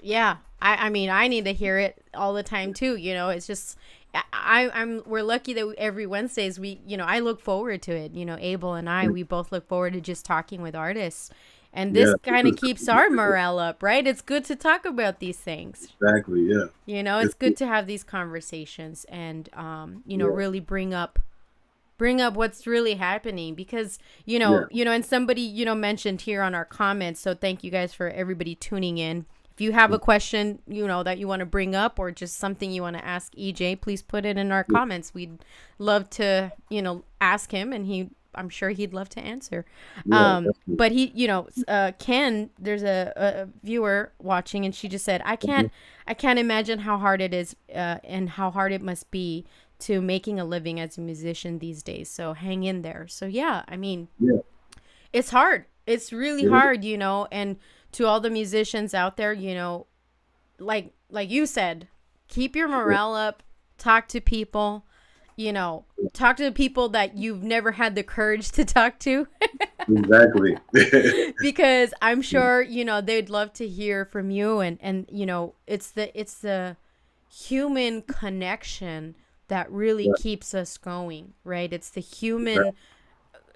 yeah, I mean, I need to hear it all the time too. It's just, we're lucky that every Wednesdays I look forward to it. Abel and I, we both look forward to just talking with artists. And yeah. this kind of keeps our morale up, right? It's good to talk about these things. Exactly, yeah. It's It's, good to have these conversations and, yeah, really bring up what's really happening because yeah, and somebody mentioned here on our comments, so thank you guys for everybody tuning in. If you have a question, that you want to bring up or just something you want to ask EJ, please put it in our Yeah, comments. We'd love to, ask him, and I'm sure he'd love to answer. yeah, definitely. But Ken, there's a viewer watching, and she just said, Mhm. I can't imagine how hard it is, and how hard it must be to making a living as a musician these days. So hang in there. So yeah, I mean, Yeah, it's hard. It's really it is. hard, and to all the musicians out there, like you said, keep your Yeah, morale up, talk to people, talk to the people that you've never had the courage to talk to. exactly. Because I'm sure, they'd love to hear from you, and it's the human connection that really Yeah, keeps us going, right? It's the exactly.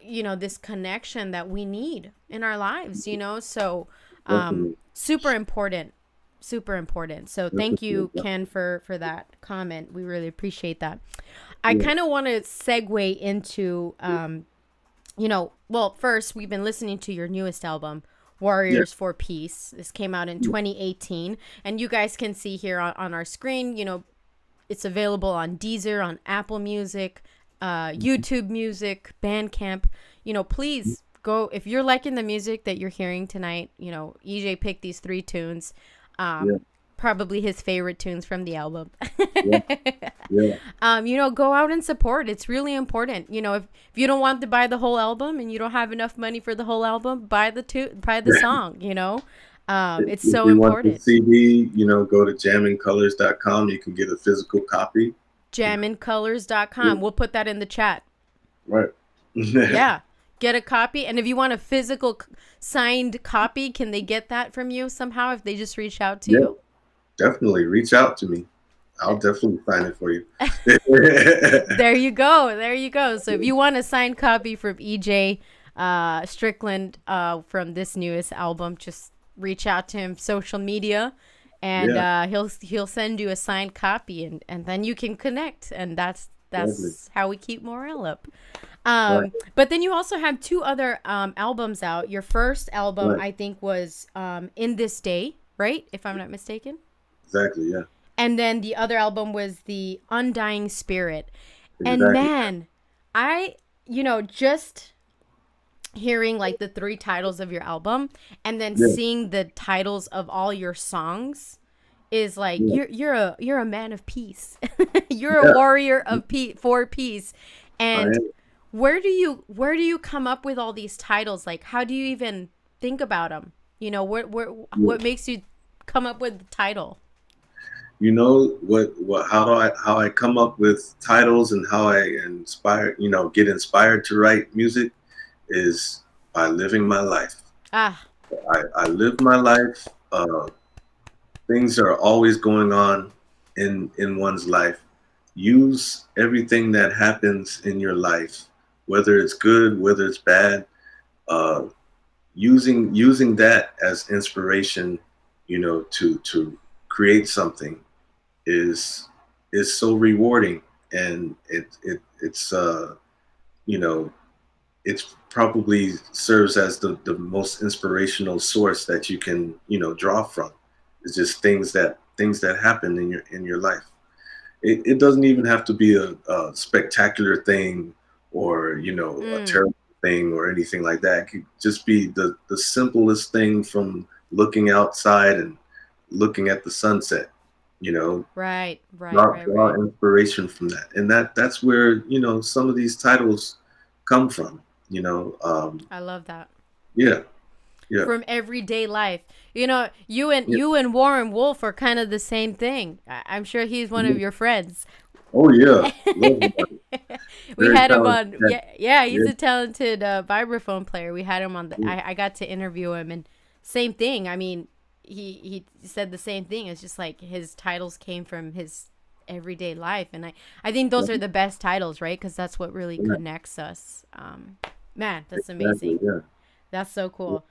human, this connection that we need in our lives, so Definitely. super important, super important. So thank Definitely. you, Ken, for that comment. We really appreciate that. I Yeah, kind of want to segue into well, first, we've been listening to your newest album, yeah, Warriors for Peace. This came out in yeah. 2018, and you guys can see here on our screen, it's available on Deezer, on Apple Music, YouTube Music, Bandcamp. Please go if you're liking the music that you're hearing tonight. EJ picked these three tunes, Yeah, probably his favorite tunes from the album. yeah, yeah, Go out and support. It's really important. If you don't want to buy the whole album and you don't have enough money for the whole album, buy the yeah. song. It's If so you want the important. CD, go to jammingcolors.com. You can get a physical copy. You know, Jamincolors.com. yeah, We'll put that in the chat. right. Yeah, Yeah. Get a copy. And if you want a physical signed copy, can they get that from you somehow if they just reach out to you? definitely reach out to me. I'll definitely sign it for you. There you go. There you go. So if you want a signed copy from EJ Strickland, from this newest album, just reach out to him social media, and Yeah, he'll send you a signed copy, and then you can connect, and that's definitely. how we keep morale up. Right, But then you also have two other albums out. Your first album, right. I think, was In This Day, right? If I'm not mistaken. Exactly. Yeah, And then the other album was The Undying Spirit. And exactly. man, I, just hearing like the three titles of your album and then Yeah, seeing the titles of all your songs is like yeah, you're a man of peace. You're a yeah. warrior of peace for peace. I And am. where do you come up with all these titles? Like how do you even think about them? Yeah. What makes you come up with the title? How I come up with titles and how I get inspired to write music is by living my life. Ah, I live my life. Things are always going on in one's life. Use everything that happens in your life, whether it's good, whether it's bad, uh, using that as inspiration, to create something is so rewarding, and you know it's probably serves as the most inspirational source that you can draw from. It's just things that happen in your life. It doesn't even have to be a spectacular thing, or a mm, terrible thing or anything like that. It could just be the simplest thing, from looking outside and looking at the sunset. you know right, right, draw, right, draw right. inspiration from that, and that's where some of these titles come from. I love that. Yeah, yeah, From everyday life. You and yeah, Warren Wolf are kind of the same thing. I'm sure he's one of yeah. your friends. Oh yeah, love him. We Very had him talented on. cat. Yeah, yeah, he's Yeah, a talented vibraphone player. We had him on the. yeah, I got to interview him, and same thing. I mean, he said the same thing. It's just like his titles came from his everyday life, and I think those are right, the best titles, right? Because that's what really right. connects us. Man, that's Exactly. amazing. Yeah, That's so yeah, cool.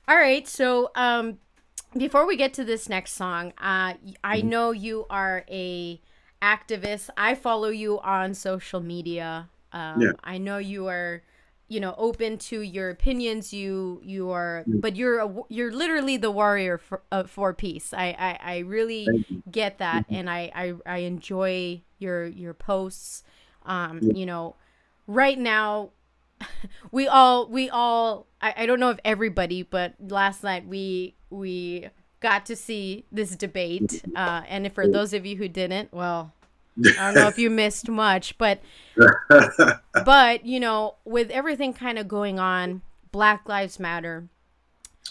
All right. So, before we get to this next song, I mhm, know you are a activist. I follow you on social media. yeah, I know you are. open to your opinions. You are, Mm. but you're literally the warrior for peace. I really Thank you. get that, Mhm. and I enjoy your posts. Yeah. Right now, we all I don't know if everybody, but last night we got to see this debate, and for those of you who didn't, well, I don't know if you missed much, but with everything kind of going on, Black Lives Matter,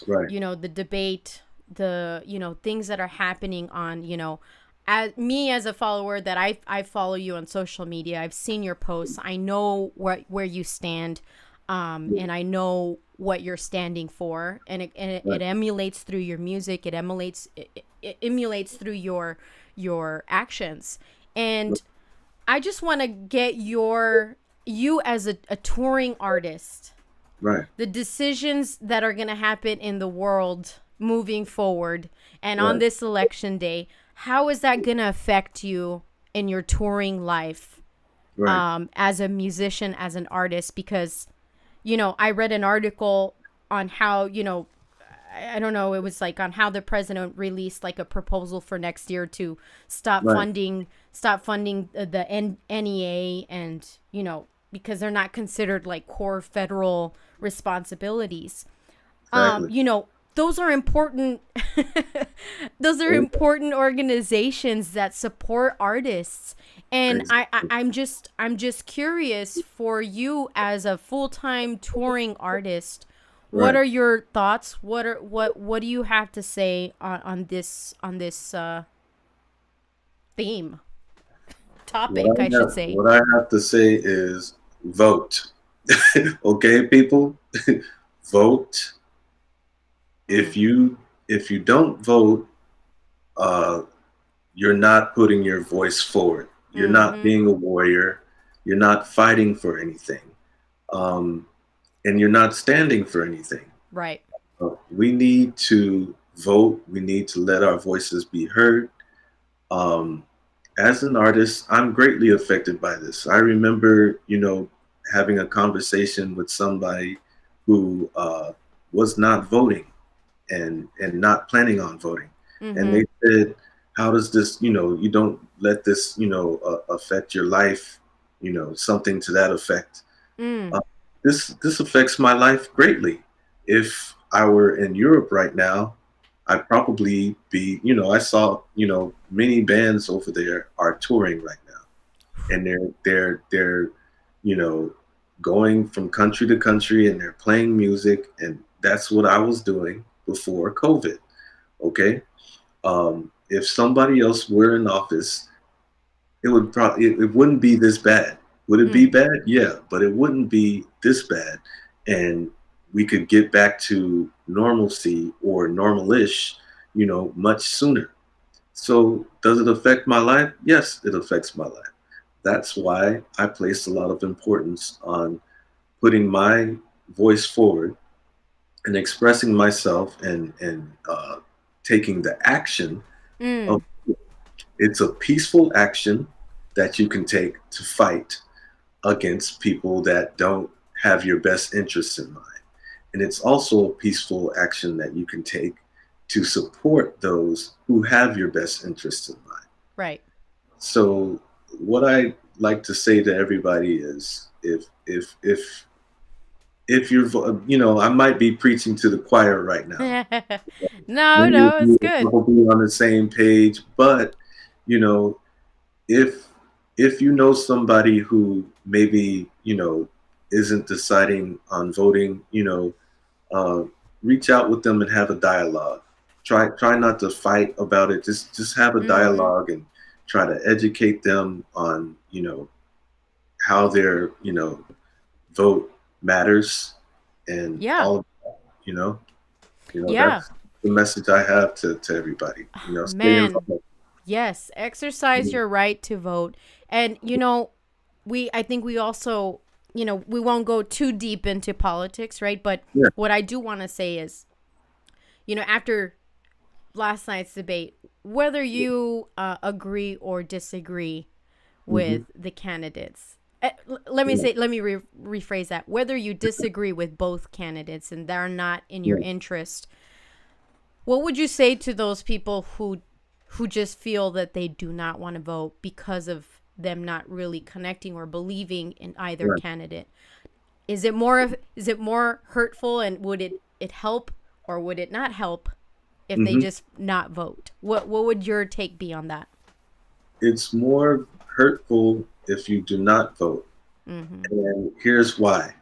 Right. the debate, the things that are happening on, as me as a follower that I follow you on social media, I've seen your posts, I know where you stand, Yeah. and I know what you're standing for, and it Right. emulates through your music, it emulates through your actions. And I just want to get you as a touring artist, Right. the decisions that are going to happen in the world moving forward and on Right. this election day. How is that going to affect you in your touring life, Right. as a musician, as an artist? Because I read an article on how, I don't know, it was like on how the president released like a proposal for next year to Right. stop funding the NEA, and because they're not considered like core federal responsibilities. Exactly. Those are important. Those are Oh, important organizations that support artists, and exactly. I'm just curious, for you as a full-time touring artist, what Right. are your thoughts? What do you have to say on this theme topic, I should say? What I have to say is vote. Okay, people, vote. Mm, If you don't vote, uh, you're not putting your voice forward. You're not mm-hmm. being a warrior. You're not fighting for anything, um, and you're not standing for anything. Right. We need to vote. We need to let our voices be heard. Um, as an artist, I'm greatly affected by this. I remember, having a conversation with somebody who was not voting and not planning on voting, and Mm-hmm. they said, "How does this? You don't let this, affect your life. Something to that effect." Mm. Uh, this affects my life greatly. If I were in Europe right now, I'd probably be, I saw, many bands over there are touring right now, and they're, you know, going from country to country, and they're playing music, and that's what I was doing before COVID. Okay, if somebody else were in office, it wouldn't be this bad. Would it be Mm. bad? Yeah, but it wouldn't be this bad, and we could get back to normalcy or normalish, much sooner. So, does it affect my life? Yes, it affects my life. That's why I place a lot of importance on putting my voice forward and expressing myself and taking the action of. Mm. It's a peaceful action that you can take to fight against people that don't have your best interests in mind. And it's also a peaceful action that you can take to support those who have your best interests in mind. Right. So what I like to say to everybody is if you're I might be preaching to the choir right now. No, Many of no, it's you are good. probably on the same page, but you know if if you know somebody who maybe isn't deciding on voting, uh, reach out with them and have a dialogue. Try not to fight about it. Just have a Mm-hmm. dialogue and try to educate them on how their vote matters and Yeah. all of that, Yeah. that's the message I have to everybody. Stay Man, involved. yes, exercise your right to vote. And I think we also, we won't go too deep into politics, right? But Yeah. what I do want to say is, after last night's debate, whether you agree or disagree Hmm. with the candidates, let me Yeah, say, let me rephrase that. Whether you disagree with both candidates and they're not in your yeah. interest, what would you say to those people who just feel that they do not want to vote because of them not really connecting or believing in either Right. candidate? Is it more hurtful, and would it help or would it not help if they Hmm. just not vote? What would your take be on that? It's more hurtful if you do not vote. Mm-hmm. And here's why.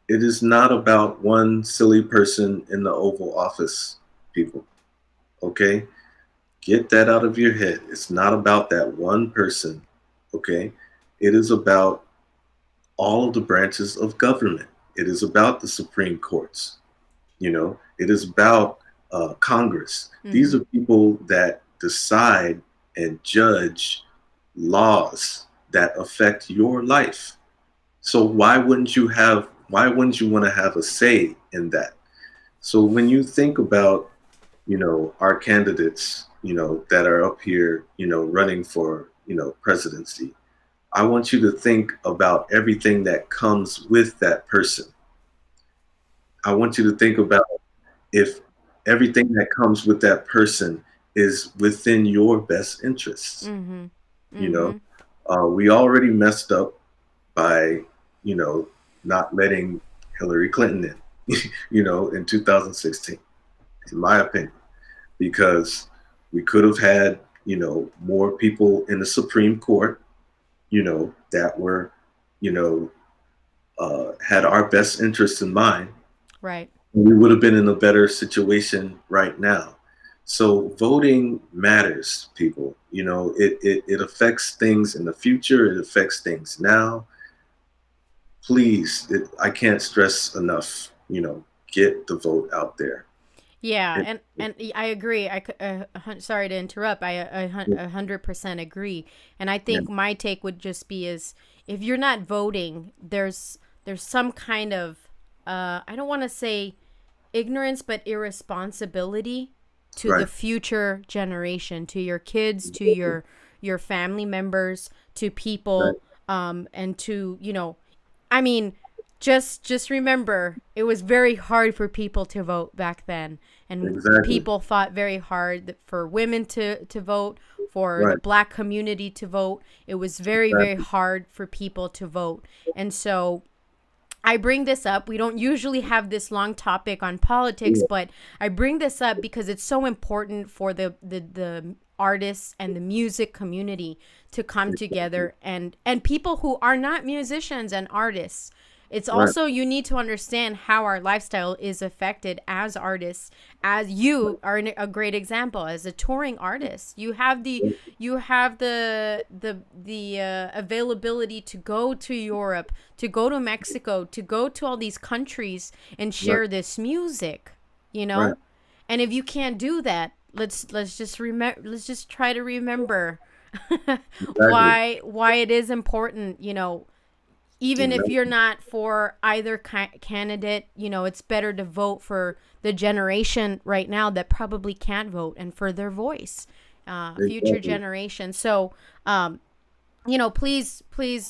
It is not about one silly person in the Oval Office, people. Okay? Get that out of your head. It's not about that one person. Okay? It is about all of the branches of government. It is about the Supreme Courts. It is about Congress. These Mm-hmm. are people that decide and judge laws that affect your life. So why wouldn't you want to have a say in that? So when you think about, our candidates, that are up here, running for, presidency, I want you to think about everything that comes with that person. I want you to think about if everything that comes with that person is within your best interests. Mm-hmm. You know, Mm-hmm. we already messed up by, you know, not letting Hillary Clinton in, in 2016, in my opinion, because we could have had, more people in the Supreme Court, that were, you know, had our best interests in mind. Right. We would have been in a better situation right now. So voting matters, people. It affects things in the future. It affects things now. Please, I can't stress enough. Get the vote out there. Yeah, It, and I agree. Sorry to interrupt. yeah, 100% agree. And I yeah, think my take would just be is if you're not voting, there's some kind of I don't want to say ignorance, but irresponsibility to the right, future generation, to your kids, to your family members, to right, people, and to I mean, just remember, it was very hard for people to vote back then, and exactly, people fought very hard for women to vote, for the right, black community to vote. It was very very exactly, hard for people to vote, and so I bring this up. We don't usually have this long topic on politics, yeah, but I bring this up because it's so important for the artists and the music community to come exactly, together, and people who are not musicians and artists. It's right, also, you need to understand how our lifestyle is affected as artists. As you are a great example as a touring artist, you have the availability to go to Europe, to go to Mexico, to go to all these countries and right, share this music, you right, know? And if you can't do that, let's just try to remember exactly, why it is important, even if you're exactly, not for either candidate, it's better to vote for the generation right now that probably can't vote, and for their voice, future exactly. generation. So, please,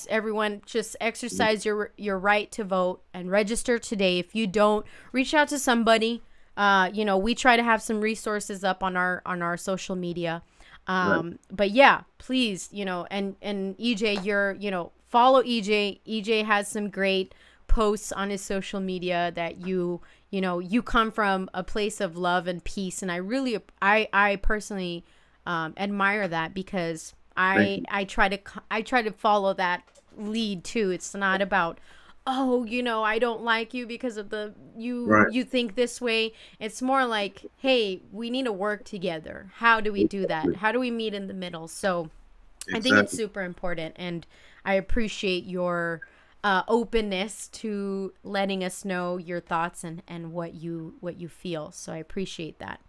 everyone, just exercise your right to vote and register today. If you don't, reach out to somebody. We try to have some resources up on our social media. Right. But yeah, please, and EJ, follow EJ. EJ has some great posts on his social media that you come from a place of love and peace, and I personally admire that, because Thank you. I try to follow that lead too. It's not about, oh, I don't like you because of Right. you think this way. It's more like, hey, we need to work together. How do we do that? Exactly. How do we meet in the middle? So I think it's Exactly. super important, and I appreciate your openness to letting us know your thoughts and what you feel. So I appreciate that.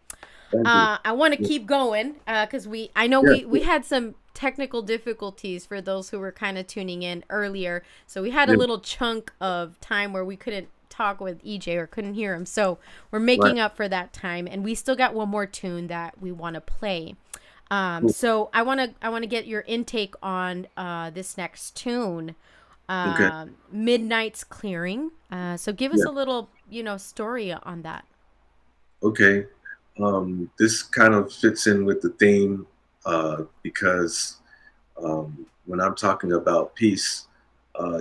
Thank you. I want to Yeah. keep going because I know Yeah. we had some technical difficulties for those who were kind of tuning in earlier. So we had a Yeah. little chunk of time where we couldn't talk with EJ or couldn't hear him. So we're Right. making up for that time, and we still got one more tune that we want to play. Cool. So I want to get your intake on this next tune. Okay. Midnight's Clearing. So give us Yeah. a little, story on that. Okay. This kind of fits in with the theme because when I'm talking about peace,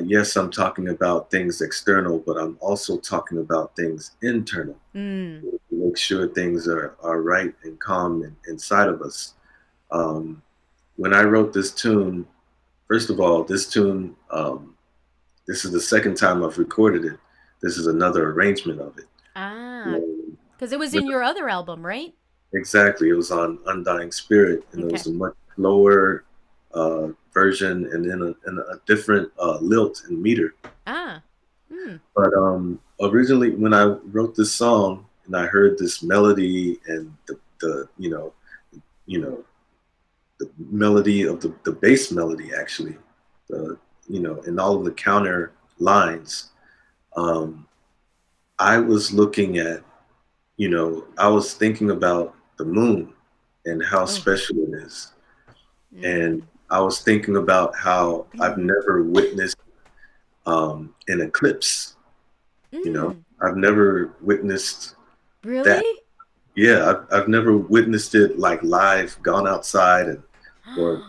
yes, I'm talking about things external, but I'm also talking about things internal. Mm. To make sure things are right and calm inside of us. Um, when I wrote this tune, first of all, this tune, this is the second time I've recorded it. This is another arrangement of it. Ah, Um, because it was when in your other album, right? Exactly. It was on Undying Spirit, and it Okay. was a much lower version, and then a different lilt and meter. Ah. Hmm. But originally, when I wrote this song, and I heard this melody and the you know the melody of the bass melody actually, the and all of the counter lines, um, I was looking at I was thinking about the moon and how Oh. special it is. And Mm. I was thinking about how I've never witnessed an eclipse. Mm. I've never witnessed Really? that. Yeah, I've never witnessed it like live, gone outside and or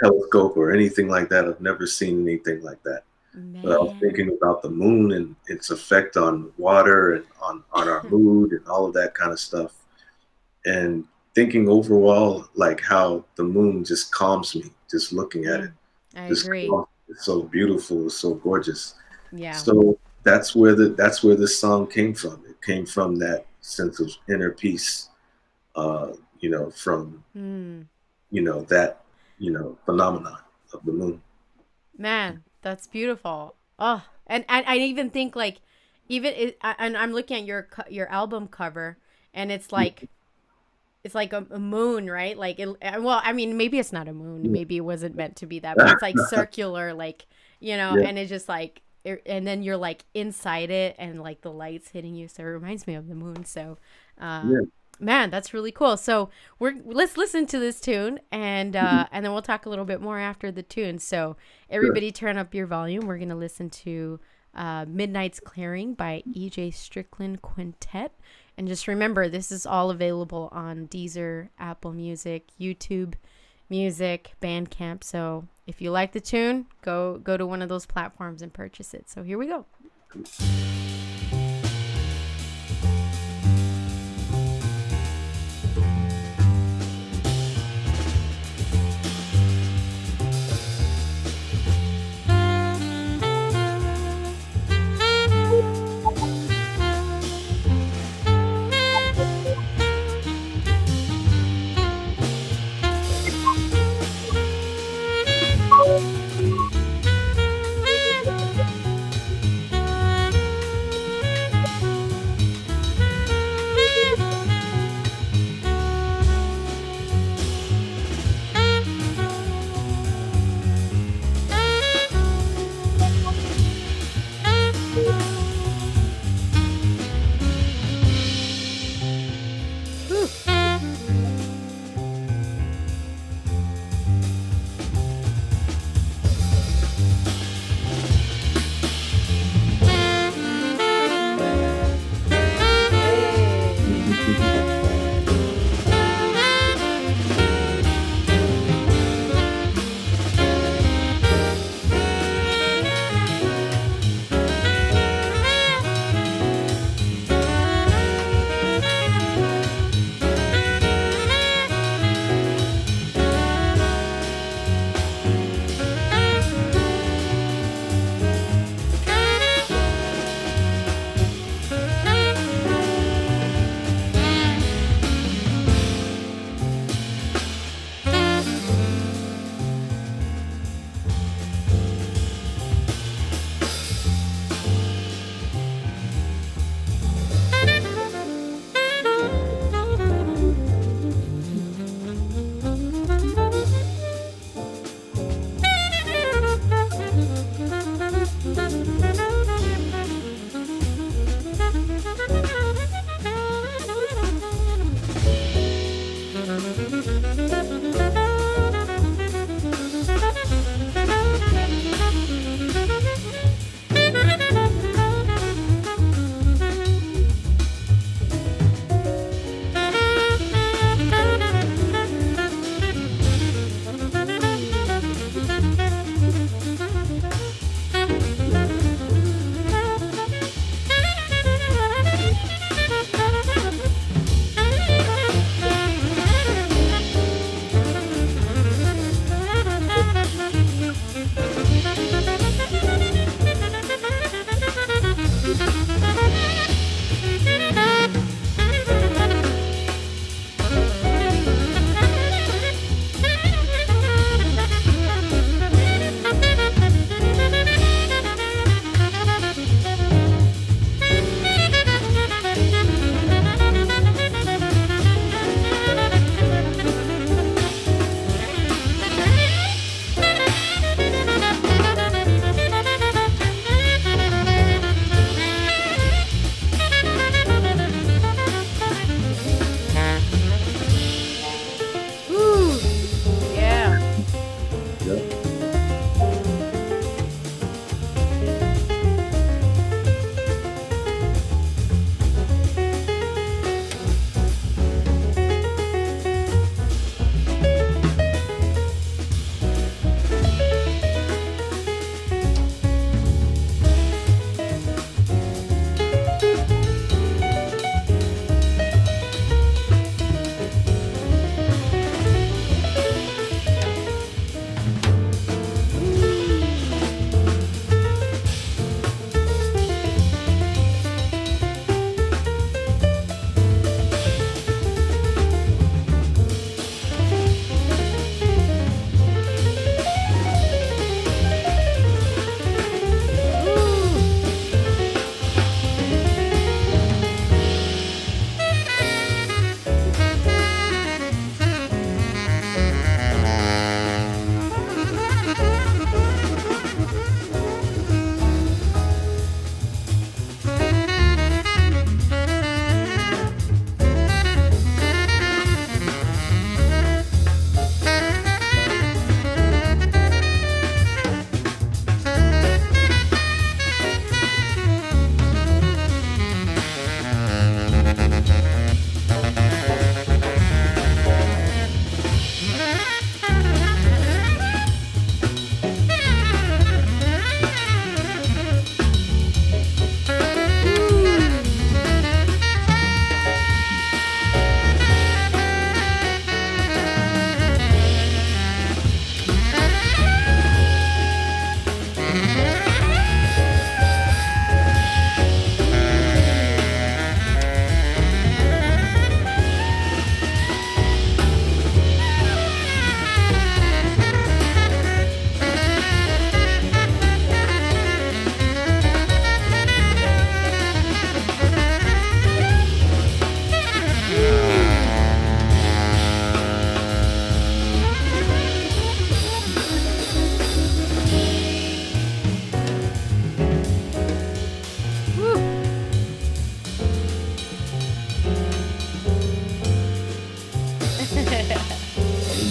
telescope or anything like that. I've never seen anything like that. But I was Man. thinking about the moon and its effect on water and on our mood and all of that kind of stuff. And thinking overall, like how the moon just calms me, just looking at it. Mm. I Just agree. calms me. It's so beautiful, it's so gorgeous. Yeah. So that's where this song came from. It came from that sense of inner peace, from Hmm. that phenomenon of the moon. Man, that's beautiful. Oh, and I even think like, and I'm looking at your album cover, and it's like a moon, right? Like, well, I mean, maybe it's not a moon. Maybe it wasn't meant to be that, but it's like circular, like, Yeah, and it's just like, and then you're like inside it, and like the lights hitting you. So it reminds me of the moon. So, uh, yeah, man, that's really cool. So let's listen to this tune, and then we'll talk a little bit more after the tune. So sure. everybody, turn up your volume. We're gonna listen to Midnight's Clearing by E.J. Strickland Quintet. And just remember, this is all available on Deezer, Apple Music, YouTube Music, Bandcamp. So if you like the tune, go to one of those platforms and purchase it. So here we go. Whew. Hey.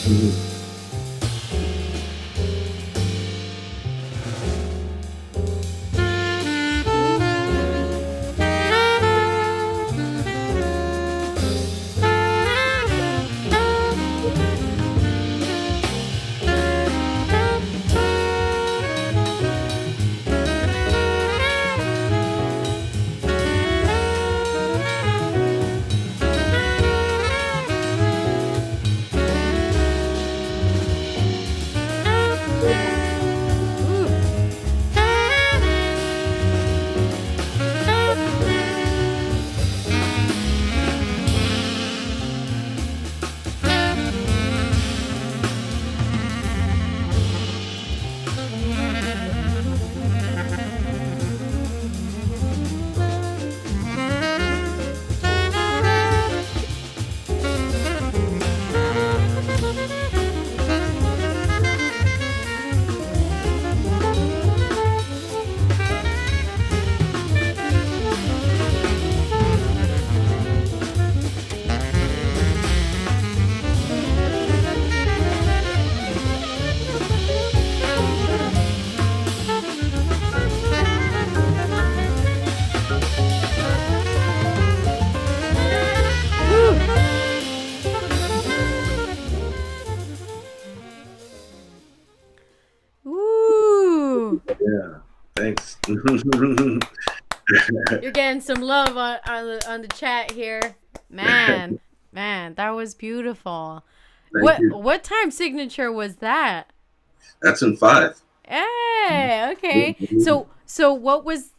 Mhm. Ooh. Yeah. Thanks. You're getting some love on the chat here. Man, man, that was beautiful. Thank you. What time signature was that? That's in five. Hey, okay. So what was,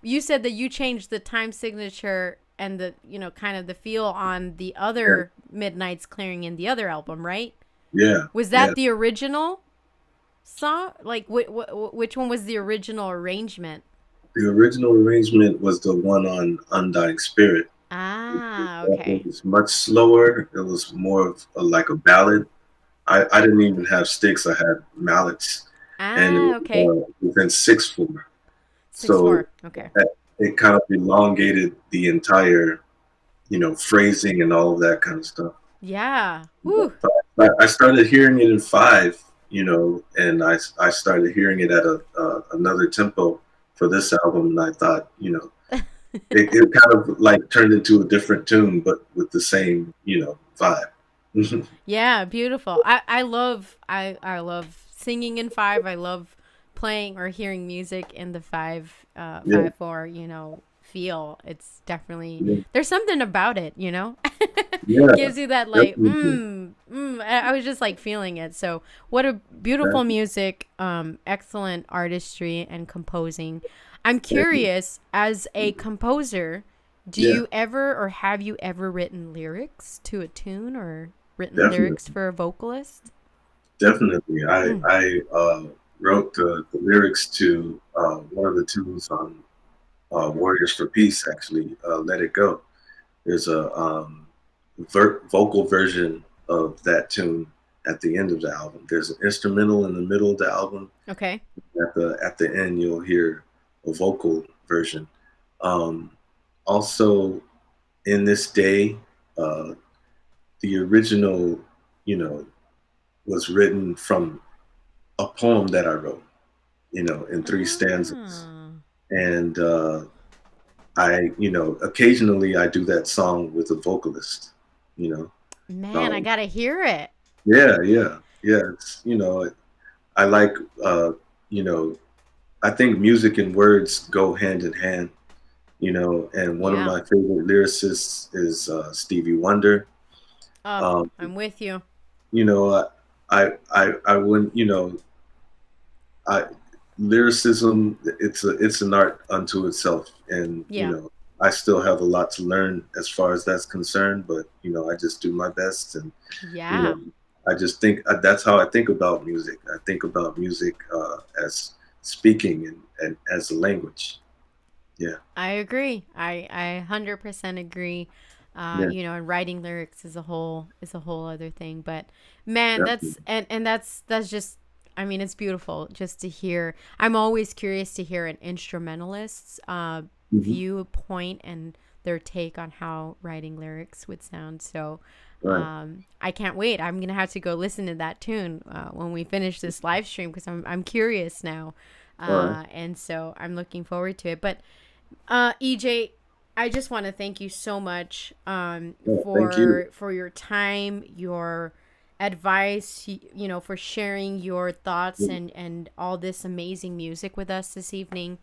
you said that you changed the time signature and the, kind of the feel on the Yeah. other Midnight's Clearing in the other album, right? Yeah. Was Yeah. that the original song? Like which one was the original arrangement? The original arrangement was the one on Undying Spirit. Ah, It okay. was much slower. It was more of like a ballad. I didn't even have sticks. I had mallets, and Ah, okay. it was in 6/4. Six So four. Okay. it kind of elongated the entire, phrasing and all of that kind of stuff. Yeah. Woo. But I started hearing it in five, and I started hearing it at another tempo for this album, and I thought, it kind of like turned into a different tune, but with the same, vibe. Yeah, beautiful. I love singing in five. I love playing or hearing music in the Yeah, 5/4, feel. It's definitely, yeah, there's something about it, yeah, gives you that like definitely. I was just like feeling it. So what a beautiful Exactly. music, excellent artistry and composing. I'm Thank you. curious, as a composer, do Yeah, you ever or have you ever written lyrics to a tune or written lyrics definitely, for a vocalist? definitely. I Mm. I wrote the lyrics to one of the tunes on Warriors for Peace. Actually, Let It Go. There's a vocal version of that tune at the end of the album. There's an instrumental in the middle of the album. Okay. At the end, you'll hear a vocal version. Um, Also, in this day, uh, the original, you know, was written from a poem that I wrote, in three stanzas, Ah, and occasionally I do that song with a vocalist. You know, man, I gotta hear it. yeah, yeah, yeah. It's I like uh, you know, I think music and words go hand in hand. And one of Yeah. my favorite lyricists is Stevie Wonder. Oh, Um, I'm with you. you know, I wouldn't, I lyricism. It's an art unto itself, and Yeah. I still have a lot to learn as far as that's concerned. But I just do my best, and you Yeah. know, I just think that's how I think about music. I think about music as speaking and as a language. Yeah, I agree. I 100% agree. yeah, And writing lyrics is a whole other thing. But man, definitely. that's just, I mean, it's beautiful just to hear. I'm always curious to hear an instrumentalist's Hmm. viewpoint and their take on how writing lyrics would sound. So Right. I can't wait. I'm gonna have to go listen to that tune when we finish this live stream because I'm curious now, All right. and so I'm looking forward to it. But EJ, I just want to thank you so much Yeah, thank you. for your time, your advice, for sharing your thoughts Yeah, and all this amazing music with us this evening.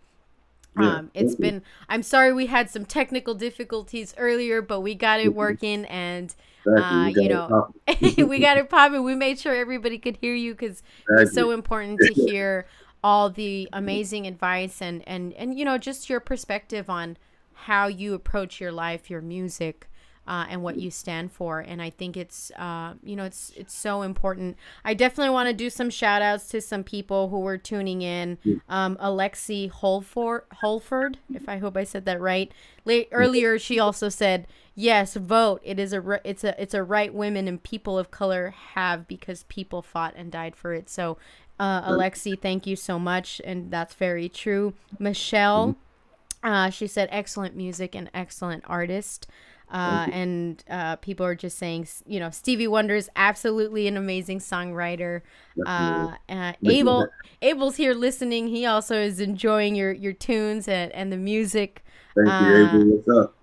yeah, It's thank you. been, I'm sorry we had some technical difficulties earlier, but we got it working and, Exactly. We got it we popping. got it popping. We made sure everybody could hear you because it was Exactly. so important to hear all the amazing advice and, just your perspective on how you approach your life, your music, and what you stand for. And I think it's so important. I definitely want to do some shout outs to some people who were tuning in. Alexi Holford, if I hope I said that right. Earlier, she also said, "Yes, vote. It's a right women and people of color have because people fought and died for it." So, Alexi, thank you so much, and that's very true. Michelle, she said, excellent music and excellent artist. Thank you. And people are just saying, Stevie Wonder is absolutely an amazing songwriter. Definitely. Abel's here listening. He also is enjoying your tunes and the music. Thank you, Uh, Avery. What's up?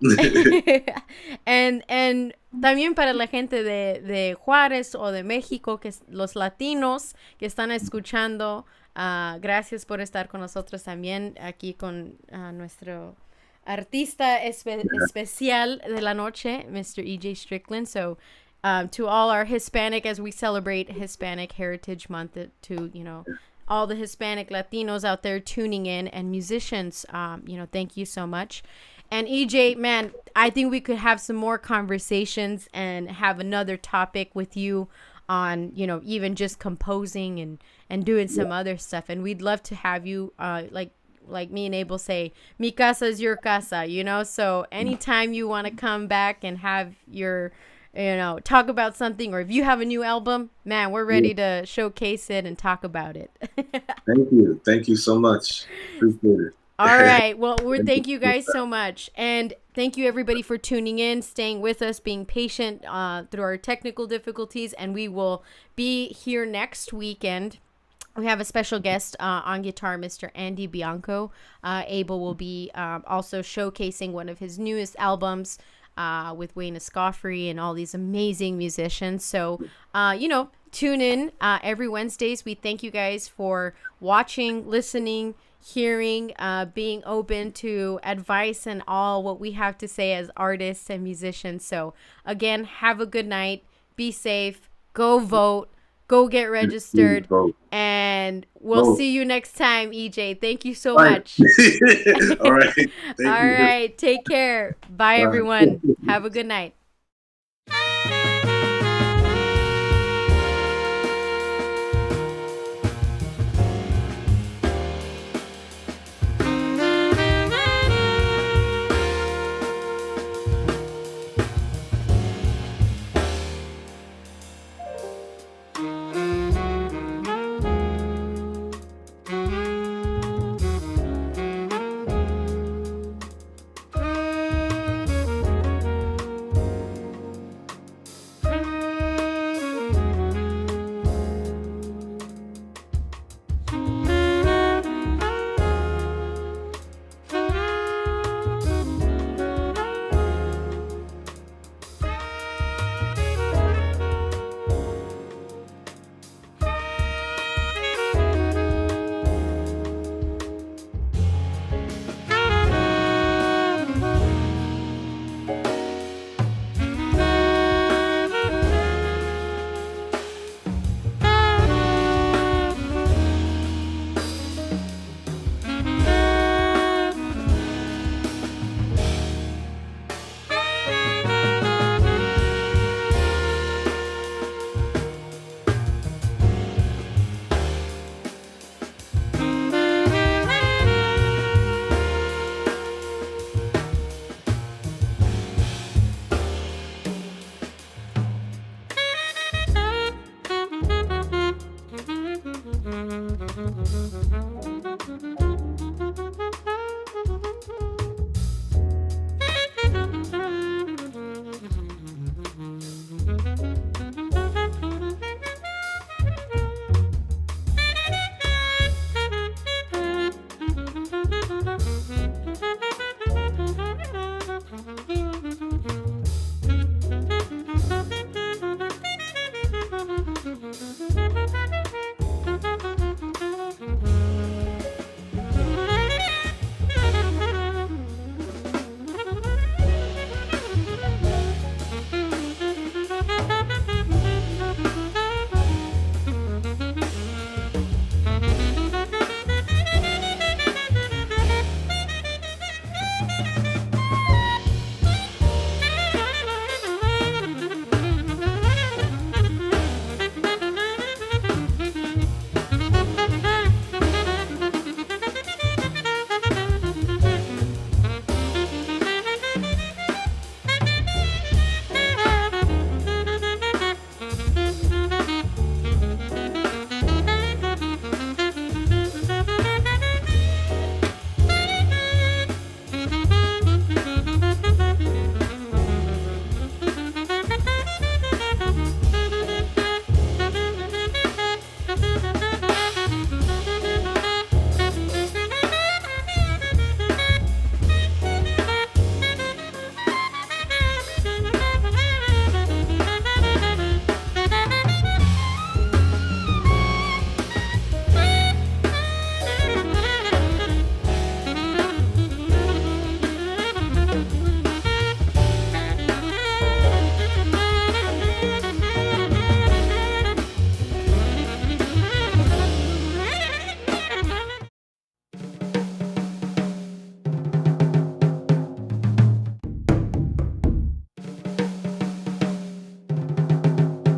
and también para la gente de Juárez o de México, los latinos que están escuchando, gracias por estar con nosotros también aquí con nuestro artista especial de la noche, Mr. EJ Strickland. So, to all our Hispanic, as we celebrate Hispanic Heritage Month, to all the Hispanic Latinos out there tuning in and musicians, thank you so much. And EJ, man, I think we could have some more conversations and have another topic with you on, even just composing and doing Yeah, some other stuff. And we'd love to have you, like me and Abel say, mi casa is your casa. So anytime you want to come back and have your, talk about something, or if you have a new album, man, we're yeah. ready to showcase it and talk about it. Thank you. Thank you so much. Appreciate All it. right. Well, we Thank you. thank you guys so much. And thank you, everybody, for tuning in, staying with us, being patient through our technical difficulties. And we will be here next weekend. We have a special guest on guitar, Mr. Andy Bianco. Abel will be also showcasing one of his newest albums with Wayne Escoffrey and all these amazing musicians. So, tune in every Wednesdays. We thank you guys for watching, listening, hearing, being open to advice and all what we have to say as artists and musicians. So, again, have a good night. Be safe. Go vote. Go get Please registered. vote. And we'll Vote. see you next time, EJ. Thank you so Right. much. All right. Thank All you. right. Take care. Bye, Bye. everyone. Have a good night.